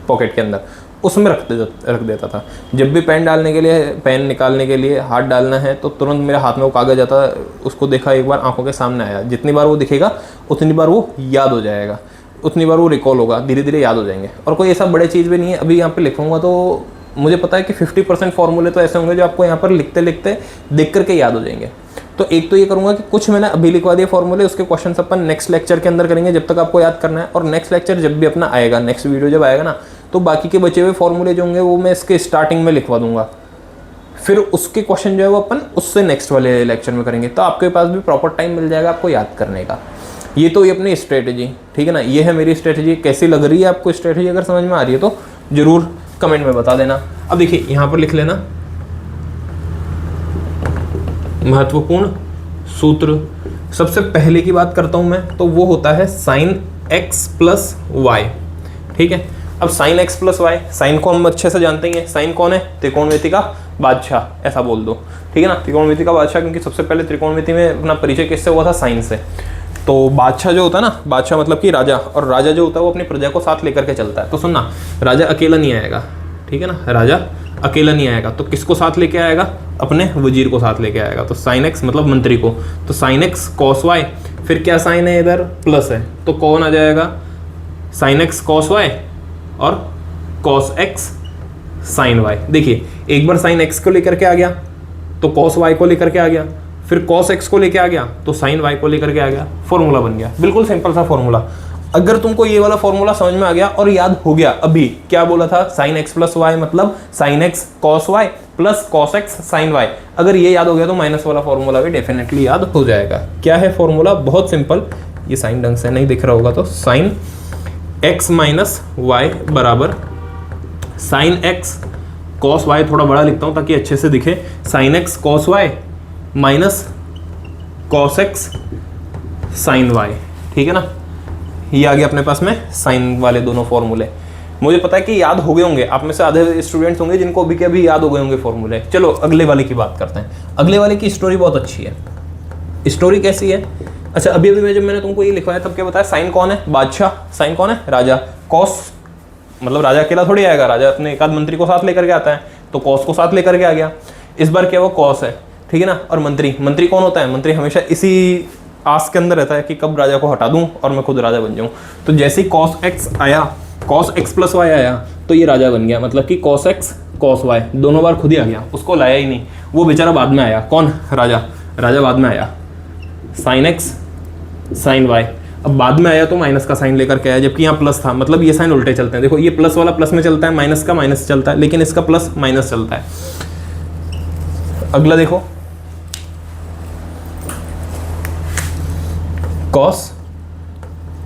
पॉकेट के अंदर उसमें रख देता था। जब भी पेन डालने के लिए, पेन निकालने के लिए हाथ डालना है, तो तुरंत मेरे हाथ में वो कागज़ आता, उसको देखा एक बार, आंखों के सामने आया, जितनी बार वो दिखेगा उतनी बार वो याद हो जाएगा, उतनी बार वो रिकॉल होगा, धीरे धीरे याद हो जाएंगे। और कोई ऐसा बड़े चीज़ भी नहीं है, अभी यहाँ पे लिखूंगा तो मुझे पता है कि 50% फॉर्मूले तो ऐसे होंगे जो आपको यहाँ पर लिखते लिखते देख करके याद हो जाएंगे। तो एक तो ये करूँगा कि कुछ मैंने अभी लिखवा दिए फॉर्मूले, उसके क्वेश्चन अपन नेक्स्ट लेक्चर के अंदर करेंगे जब तक आपको याद करना है। और नेक्स्ट लेक्चर जब भी अपना आएगा, नेक्स्ट वीडियो जब आएगा ना, तो बाकी के बचे हुए फॉर्मूले जो होंगे वो मैं इसके स्टार्टिंग में लिखवा दूंगा, फिर उसके क्वेश्चन जो है वो अपन उससे नेक्स्ट वाले लेक्चर में करेंगे। तो आपके पास भी प्रॉपर टाइम मिल जाएगा आपको याद करने का। ये तो ये अपनी स्ट्रेटेजी, ठीक है ना, ये है मेरी स्ट्रेटेजी। कैसी लग रही है आपको स्ट्रेटेजी, अगर समझ में आ रही है तो जरूर कमेंट में बता देना। अब देखिए यहाँ पर लिख लेना महत्वपूर्ण सूत्र। सबसे पहले की बात करता हूं मैं, तो वो होता है sin x प्लस वाई, ठीक है। अब sin x plus y, sine को हम अच्छे से जानते ही हैं। साइन कौन है, त्रिकोणमिति का बादशाह, ऐसा बोल दो, ठीक है ना, त्रिकोणमिति का बादशाह, क्योंकि सबसे पहले त्रिकोणमिति में अपना परिचय किससे हुआ था, साइन से। तो बादशाह जो होता है ना, बादशाह मतलब कि राजा, और राजा जो होता है वो अपनी प्रजा को साथ लेकर के चलता है। तो सुनना, राजा अकेला नहीं आएगा, ठीक है ना, राजा अकेला नहीं आएगा, तो किसको साथ लेके आएगा, अपने वजीर को साथ लेके आएगा। तो साइन एक्स मतलब मंत्री को, तो साइन एक्स कॉस वाई, फिर क्या साइन है इधर, प्लस है, तो कौन आ जाएगा, साइन एक्स कॉस वाई और कॉस एक्स साइन वाई। देखिए एक बार साइन एक्स को लेकर के आ गया तो cos y को लेकर के आ गया, फिर cos x को लेके आ गया तो sin y को लेकर के आ गया, फॉर्मूला बन गया। बिल्कुल सिंपल सा फॉर्मूला। अगर तुमको ये वाला फॉर्मूला समझ में आ गया और याद हो गया, अभी क्या बोला था, sin x प्लस वाई मतलब sin x cos y plus cos x sin y, अगर ये याद हो गया तो माइनस वाला फॉर्मूला भी डेफिनेटली याद हो जाएगा। क्या है फॉर्मूला, बहुत सिंपल, ये साइन ढंग से नहीं दिख रहा होगा तो sin x माइनस वाई बराबर sin x cos y, थोड़ा बड़ा लिखता हूँ ताकि अच्छे से दिखे, sin x cos y minus cos x sin y, ठीक है ना। ये आ गया अपने पास में साइन वाले दोनों फॉर्मूले। मुझे पता है कि याद हो गए होंगे, आप में से आधे स्टूडेंट्स होंगे जिनको अभी के अभी याद हो गए होंगे फॉर्मूले। चलो अगले वाले की बात करते हैं। अगले वाले की स्टोरी बहुत अच्छी है। स्टोरी कैसी है, अच्छा अभी अभी जब मैंने तुमको ये लिखवाया तब क्या बताया, साइन कौन है, बादशाह, साइन कौन है, राजा, कॉस मतलब राजा अकेला थोड़ी आएगा, राजा अपने एक आध मंत्री को साथ लेकर के आता है, तो कॉस को साथ लेकर के आ गया। इस बार क्या वो कॉस है, ठीक है ना। और मंत्री कौन होता है, मंत्री हमेशा इसी आस के अंदर रहता है कि कब राजा को हटा दूं और मैं खुद राजा बन जाऊं। तो जैसे ही cos x आया, cos x प्लस वाई आया तो ये राजा बन गया, मतलब कि cos x cos y दोनों बार खुद ही आ गया, उसको लाया ही नहीं, वो बेचारा बाद में आया। कौन, राजा बाद में आया, sin x sin y। अब बाद में आया तो माइनस का साइन लेकर के आया, जबकि यहाँ प्लस था, मतलब ये साइन उल्टे चलते हैं। देखो ये प्लस वाला प्लस में चलता है, माइनस का माइनस चलता है, लेकिन इसका प्लस माइनस चलता है। अगला देखो, cos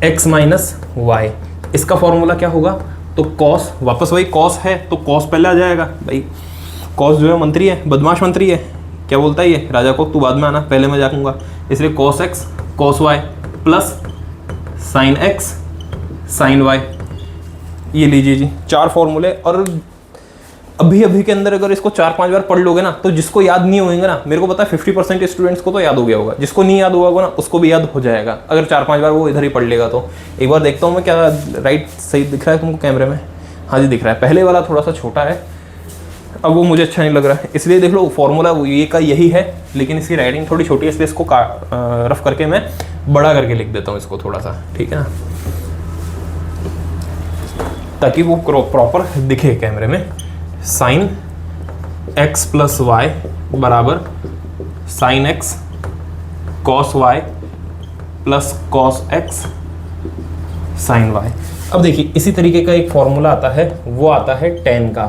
x माइनस वाई, इसका फॉर्मूला क्या होगा, तो cos, वापस वही cos है तो cos पहले आ जाएगा भाई। cos जो है मंत्री है, बदमाश मंत्री है, क्या बोलता है ये राजा को, तू बाद में आना, पहले मैं जाऊंगा, इसलिए cos x cos y plus sin x sin y। ये लीजिए जी 4 फॉर्मूले, और अभी के अंदर अगर इसको 4-5 बार पढ़ लोगे ना तो जिसको याद नहीं होंगे ना, मेरे को पता है 50% स्टूडेंट्स को तो याद हो गया होगा, जिसको नहीं याद हुआ होगा ना उसको भी याद हो जाएगा अगर 4-5 बार वो इधर ही पढ़ लेगा तो। एक बार देखता हूँ मैं, क्या राइट सही दिख रहा है तुमको कैमरे में, हाँ जी दिख रहा है। पहले वाला थोड़ा सा छोटा है, अब वो मुझे अच्छा नहीं लग रहा है, इसलिए देख लो फॉर्मूला ये का यही है, लेकिन इसकी राइटिंग थोड़ी छोटी है, इसलिए इसको रफ करके मैं बड़ा करके लिख देता हूँ इसको थोड़ा सा, ठीक है ना, ताकि वो प्रॉपर दिखे कैमरे में। साइन x प्लस वाई बराबर sine x cos y plus cos x sine y। अब देखिए इसी तरीके का एक फॉर्मूला आता है, वो आता है tan का,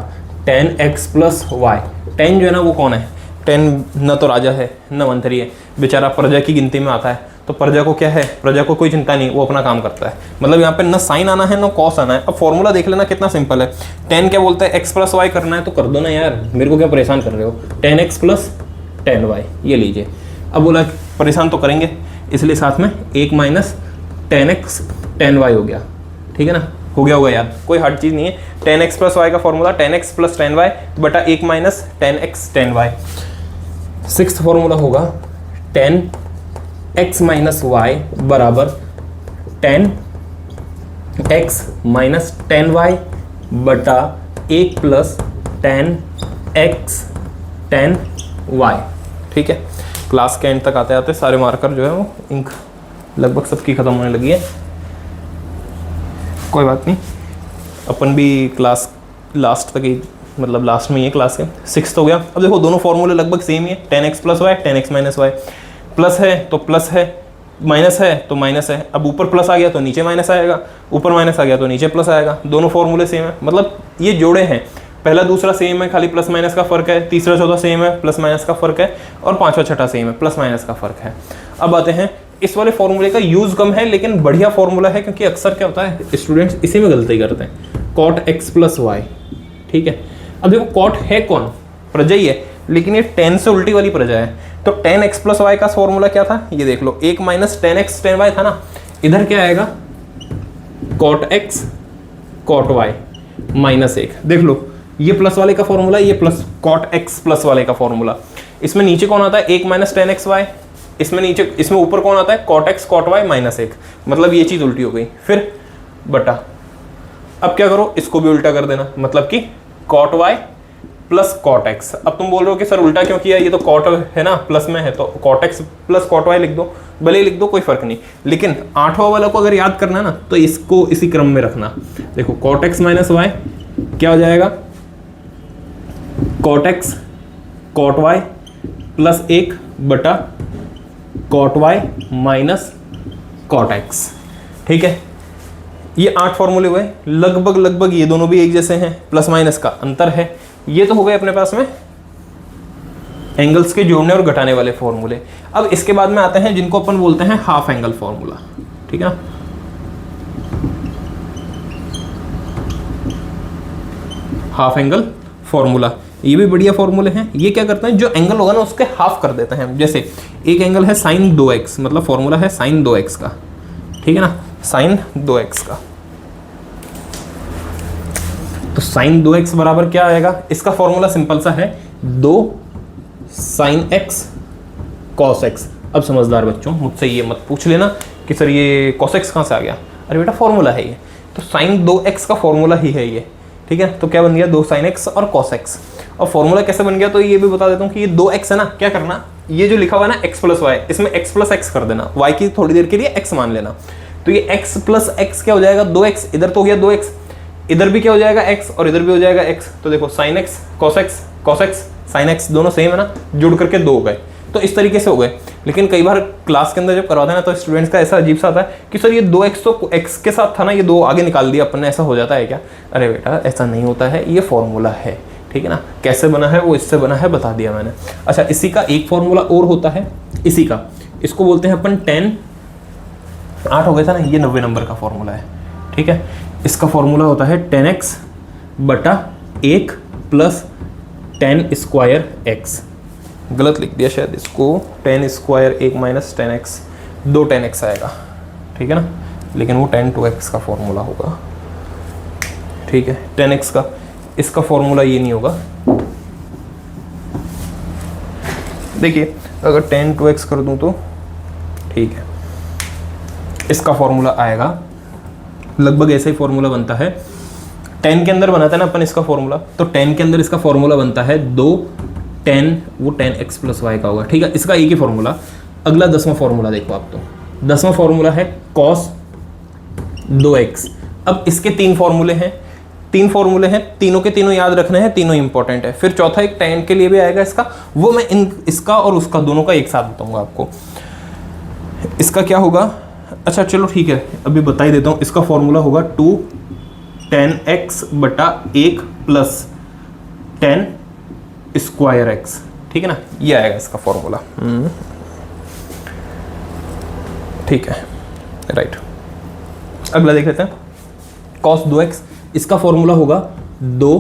tan x plus y. tan जो है ना वो कौन है, tan न तो राजा है न मंत्री है, बेचारा प्रजा की गिनती में आता है, तो प्रजा को क्या है, प्रजा को कोई चिंता नहीं, वो अपना काम करता है। मतलब यहाँ पे न साइन आना है न कॉस आना है। अब फॉर्मूला देख लेना कितना सिंपल है, tan क्या बोलता है, x प्लस वाई करना है तो कर दो ना यार, मेरे को क्या परेशान कर रहे हो, tan x plus tan y, ये लीजिए। अब बोला परेशान तो करेंगे, इसलिए साथ में 1 minus tan x tan y हो गया, ठीक है ना, हो गया होगा याद, कोई हार्ड चीज़ नहीं है। tan x प्लस वाई का formula tan x plus tan y बटा 1 minus tan x tan y। 6th formula होगा tan x माइनस वाई बराबर tan x minus tan y बटा 1 plus tan x tan y, ठीक है। Class के and तक आते आते सारे मार्कर जो है वो इंक लगभग सबकी ख़त्म होने लगी है, कोई बात नहीं, अपन भी क्लास लास्ट तक ही, मतलब लास्ट में ही है क्लास के। 6th हो गया। अब देखो दोनों फॉर्मूले लगभग सेम ही है, tan x plus y tan x minus y, plus है तो प्लस है, माइनस है तो माइनस है। अब ऊपर प्लस आ गया तो नीचे माइनस आएगा, ऊपर माइनस आ गया तो नीचे प्लस आएगा, दोनों फॉर्मूले सेम है, मतलब ये जोड़े हैं, पहला दूसरा सेम है, खाली प्लस माइनस का फर्क है, तीसरा चौथा सेम है, प्लस माइनस का फर्क है, और पांचवा छठा सेम है, प्लस माइनस का फर्क है। अब आते हैं, इस वाले फॉर्मूले का यूज कम है लेकिन बढ़िया फॉर्मूला है, क्योंकि अक्सर क्या होता है स्टूडेंट्स इसी में गलती करते हैं, cot x प्लस वाई, ठीक है। अब देखो cot है कौन, प्रजा ही है, लेकिन ये tan से उल्टी वाली प्रजा है, तो tan x प्लस वाई का फॉर्मूला क्या था, ये देख लो, 1 minus tan x tan y था ना, इधर क्या आएगा cot x cot y minus 1। देख लो ये प्लस वाले का फॉर्मूला, ये प्लस cot x प्लस वाले का फॉर्मूला, इसमें नीचे कौन आता है 1 माइनस tan x y, इसमें नीचे, इसमें ऊपर कौन आता है cot x cot y minus 1, मतलब ये चीज़ उल्टी हो गई। फिर बटा, अब क्या करो, इसको भी उल्टा कर देना, मतलब कि cot y plus cot x। अब तुम बोल रहे हो कि सर उल्टा क्यों किया, ये तो cot है ना, प्लस में है, तो cot x plus cot y लिख दो, भले ही लिख दो, कोई फर्क नहीं, लेकिन 8वां वाला को अगर याद करना है ना तो इसको इसी क्रम में रखना। देखो cot x माइनस y क्या हो जाएगा, cot x cot y plus 1 बटा cot y minus cot x. ठीक है, ये 8 फॉर्मूले हुए, लगभग ये दोनों भी एक जैसे हैं, प्लस माइनस का अंतर है। ये तो हो गए अपने पास में एंगल्स के जोड़ने और घटाने वाले फॉर्मूले। अब इसके बाद में आते हैं जिनको अपन बोलते हैं हाफ एंगल फॉर्मूला। ठीक है, हाफ एंगल फॉर्मूला, ये भी बढ़िया फॉर्मूले हैं। ये क्या करते हैं, जो एंगल होगा ना उसके हाफ कर देते हैं। जैसे एक एंगल है साइन 2x, मतलब फॉर्मूला है साइन 2x का। ठीक है ना, साइन 2x का, तो साइन 2x बराबर क्या आएगा, इसका फॉर्मूला सिंपल सा है 2 साइन x cos x। अब समझदार बच्चों मुझसे ये मत पूछ लेना कि सर ये cos x कहाँ से आ गया, अरे बेटा फॉर्मूला है ये, तो साइन 2x का फॉर्मूला ही है ये। ठीक है, तो क्या बन गया 2 साइन x और cos x। और फॉर्मूला कैसे बन गया, तो ये भी बता देता हूँ कि ये 2x है ना, क्या करना, ये जो लिखा हुआ है ना x प्लस वाई, इसमें x प्लस x कर देना, y की थोड़ी देर के लिए x मान लेना। तो ये x प्लस x क्या हो जाएगा 2x, इधर तो हो गया 2x, इधर भी क्या हो जाएगा x और इधर भी हो जाएगा x। तो देखो sine x cos x sine x दोनों सेम है ना, जुड़ करके 2 हो गए। तो इस तरीके से हो गए। लेकिन कई बार क्लास के अंदर जब करवाते हैं ना तो स्टूडेंट्स का ऐसा अजीब सा आता है कि सर ये 2x तो x के साथ था ना, ये 2 आगे निकाल दिया अपन ने, ऐसा हो जाता है क्या। अरे बेटा ऐसा नहीं होता है, ये फॉर्मूला है। ठीक है ना, कैसे बना है वो इससे बना है, बता दिया मैंने। अच्छा, इसी का एक फॉर्मूला और होता है, इसी का, इसको बोलते हैं अपन 8 हो गया था ना, ये 90 नंबर का फॉर्मूला है। ठीक है, इसका फॉर्मूला होता है 10x बटा 1 प्लस 10 स्क्वायर x। गलत लिख दिया शायद इसको, 10 स्क्वायर 1 माइनस 10x, 2 10x आएगा। ठीक है ना, लेकिन वो 10 2x का फॉर्मूला होगा। ठीक है, 10x का, इसका फॉर्मूला ये नहीं होगा। देखिए अगर 10 2x कर दूं तो ठीक है, इसका फॉर्मूला आएगा लगभग ऐसा ही फॉर्मूला बनता है। 10 के अंदर बनाता है ना अपन इसका फॉर्मूला, तो 10 के अंदर इसका फॉर्मूला बनता है 2 10, वो 10x प्लस वाई का होगा। ठीक है, इसका एक ही फॉर्मूला। अगला 10वां फॉर्मूला देखो आप, तो 10वां फॉर्मूला है cos 2x। अब इसके 3 फॉर्मूले हैं, 3 फॉर्मूले हैं, तीनों के तीनों याद रखने हैं, तीनों इंपॉर्टेंट है। फिर चौथा एक tan के लिए भी आएगा इसका, वो मैं इसका और उसका दोनों का एक साथ बताऊंगा आपको। इसका क्या होगा, अच्छा चलो ठीक है अभी बता ही देता हूँ। इसका फॉर्मूला होगा 2 10x बटा 1 प्लस 10 स्क्वायर x। ठीक है ना, ये आएगा इसका फॉर्मूला। ठीक है, राइट। अगला देख लेते हैं, cos 2x, इसका फॉर्मूला होगा 2,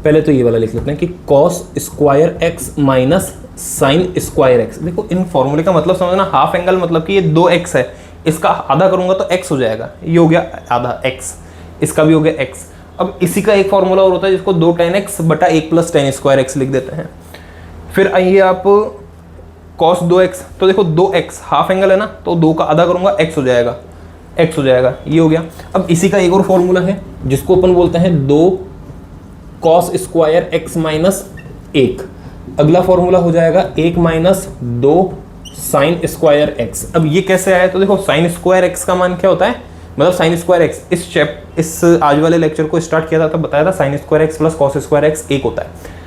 पहले तो ये वाला लिख लेते हैं कि cos square x minus sine square x। देखो इन फॉर्मूले का मतलब समझना, हाफ एंगल मतलब कि ये 2x है, इसका आधा करूंगा तो x हो जाएगा, ये हो गया आधा x, इसका भी हो गया x। अब इसी का एक फॉर्मूला और होता है जिसको 2 10x बटा 1 प्लस 10 स्क्वायर x लिख देते हैं। फिर आइए आप cos 2x, तो देखो 2x हाफ एंगल है ना, तो 2 का आधा करूंगा x हो जाएगा, x हो जाएगा, ये हो गया। अब इसी का एक और फॉर्मूला है जिसको अपन बोलते हैं 2 cos स्क्वायर x माइनस 1। अगला फॉर्मूला हो जाएगा 1 माइनस 2 साइन स्क्वायर x। अब ये कैसे आया, तो देखो साइन स्क्वायर x का मान क्या होता है, मतलब साइन स्क्वायर x, इस आज वाले लेक्चर को स्टार्ट किया था तब बताया था sine square x plus cos square x 1 होता है।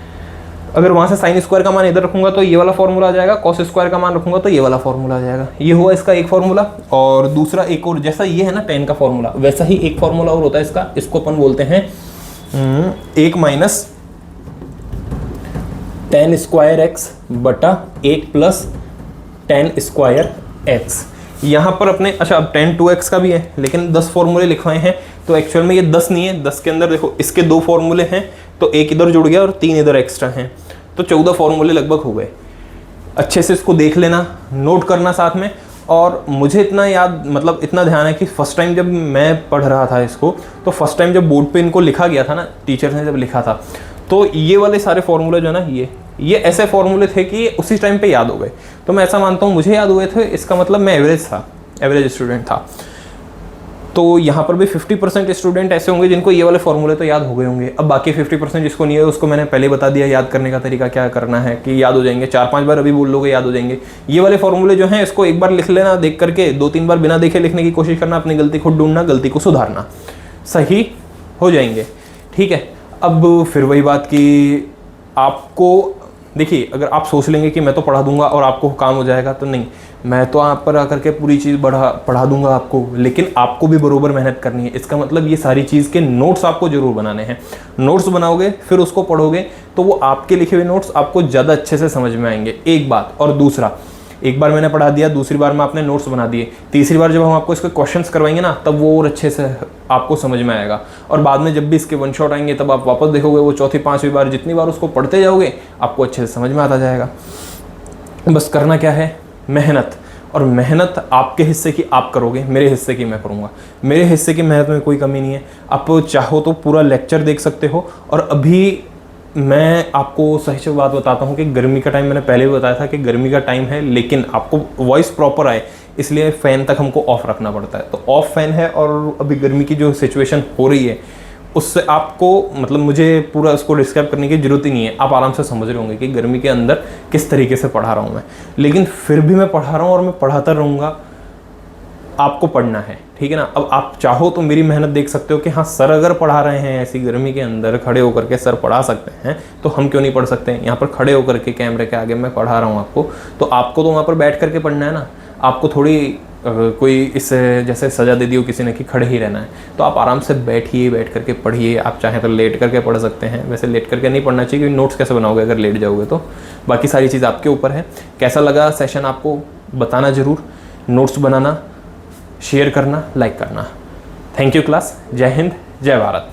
अगर वहां से साइन स्क्वायर का मान इधर रखूंगा तो ये वाला फॉर्मूला आ जाएगा, कॉस स्क्वायर का मान रखूंगा तो ये वाला फॉर्मूला आ जाएगा। ये हुआ इसका एक फॉर्मूला। और दूसरा एक और, जैसा ये है ना 10 का फॉर्मूला, वैसा ही एक फॉर्मूला और होता है इसका, इसको अपन बोलते हैं 1 माइनस 10 स्क्वायर x बटा 1 प्लस 10 स्क्वायर x। यहाँ पर अपने, अच्छा अब 10 2x का भी है लेकिन 10 फॉर्मूले लिखवाए हैं, तो एक्चुअल में ये 10 नहीं है। 10 के अंदर देखो इसके 2 फॉर्मूले हैं, तो एक इधर जुड़ गया और 3 इधर एक्स्ट्रा हैं, तो 14 फॉर्मूले लगभग हो गए। अच्छे से इसको देख लेना, नोट करना साथ में। और मुझे इतना याद, मतलब इतना ध्यान है कि फर्स्ट टाइम जब मैं पढ़ रहा था इसको, तो फर्स्ट टाइम जब बोर्ड पे इनको लिखा गया था ना, टीचर ने जब लिखा था, तो ये वाले सारे फॉर्मूले जो है ना, ये ऐसे फॉर्मूले थे कि उसी टाइम पे याद हो गए। तो मैं ऐसा मानता हूँ मुझे याद हुए थे, इसका मतलब मैं एवरेज स्टूडेंट था। तो यहाँ पर भी 50% स्टूडेंट ऐसे होंगे जिनको ये वाले फॉर्मूले तो याद हो गए होंगे। अब बाकी 50% जिसको नहीं है उसको मैंने पहले बता दिया याद करने का तरीका क्या करना है, कि याद हो जाएंगे, 4-5 बार अभी बोल लोगे याद हो जाएंगे। ये वाले फॉर्मूले जो हैं इसको एक बार लिख लेना, देख करके 2-3 बार बिना देखे लिखने की कोशिश करना, अपनी गलती खुद ढूंढना, गलती को सुधारना, सही हो जाएंगे। ठीक है, अब फिर वही बात कि आपको देखिए अगर आप सोच लेंगे कि मैं तो पढ़ा दूंगा और आपको काम हो जाएगा, तो नहीं, मैं तो आप पर आकर के पूरी चीज़ पढ़ा दूंगा आपको, लेकिन आपको भी बरोबर मेहनत करनी है। इसका मतलब ये सारी चीज़ के नोट्स आपको जरूर बनाने हैं। नोट्स बनाओगे फिर उसको पढ़ोगे तो वो आपके लिखे हुए नोट्स आपको ज़्यादा अच्छे से समझ में आएंगे, एक बात। और दूसरा, एक बार मैंने पढ़ा दिया, दूसरी बार में आपने नोट्स बना दिए, तीसरी बार जब हम आपको इसके क्वेश्चंस करवाएंगे ना, तब वो और अच्छे से आपको समझ में आएगा। और बाद में जब भी इसके वन शॉट आएंगे तब आप वापस देखोगे, वो चौथी पांचवी बार जितनी बार उसको पढ़ते जाओगे आपको अच्छे से समझ में आता जाएगा। बस करना क्या है, मेहनत। और मेहनत आपके हिस्से की आप करोगे, मेरे हिस्से की मैं करूँगा। मेरे हिस्से की मेहनत में कोई कमी नहीं है। आप चाहो तो पूरा लेक्चर देख सकते हो। और अभी मैं आपको सही से बात बताता हूँ कि गर्मी का टाइम, मैंने पहले भी बताया था कि गर्मी का टाइम है, लेकिन आपको वॉइस प्रॉपर आए इसलिए फ़ैन तक हमको ऑफ रखना पड़ता है। तो ऑफ फैन है और अभी गर्मी की जो सिचुएशन हो रही है उससे आपको, मतलब मुझे पूरा उसको डिस्क्राइब करने की ज़रूरत ही नहीं है, आप आराम से समझ रहे होंगे कि गर्मी के अंदर किस तरीके से पढ़ा रहा हूँ मैं। लेकिन फिर भी मैं पढ़ा रहा हूँ और मैं पढ़ाता रहूँगा, आपको पढ़ना है, ठीक है ना। अब आप चाहो तो मेरी मेहनत देख सकते हो कि हाँ सर अगर पढ़ा रहे हैं ऐसी गर्मी के अंदर खड़े होकर के सर पढ़ा सकते हैं, तो हम क्यों नहीं पढ़ सकते हैं। यहाँ पर खड़े होकर के कैमरे के आगे मैं पढ़ा रहा हूँ आपको, तो आपको तो वहाँ पर बैठ करके पढ़ना है ना। आपको थोड़ी कोई इससे जैसे सज़ा दे दी हो किसी ने कि खड़े ही रहना है, तो आप आराम से बैठिए, बैठ करके पढ़िए। आप चाहें तो लेट करके पढ़ सकते हैं, वैसे लेट करके नहीं पढ़ना चाहिए क्योंकि नोट्स कैसे बनाओगे अगर लेट जाओगे तो। बाकी सारी चीज़ आपके ऊपर है। कैसा लगा सेशन आपको बताना ज़रूर, नोट्स बनाना, शेयर करना, लाइक करना। Thank you class. जय हिंद, जय भारत।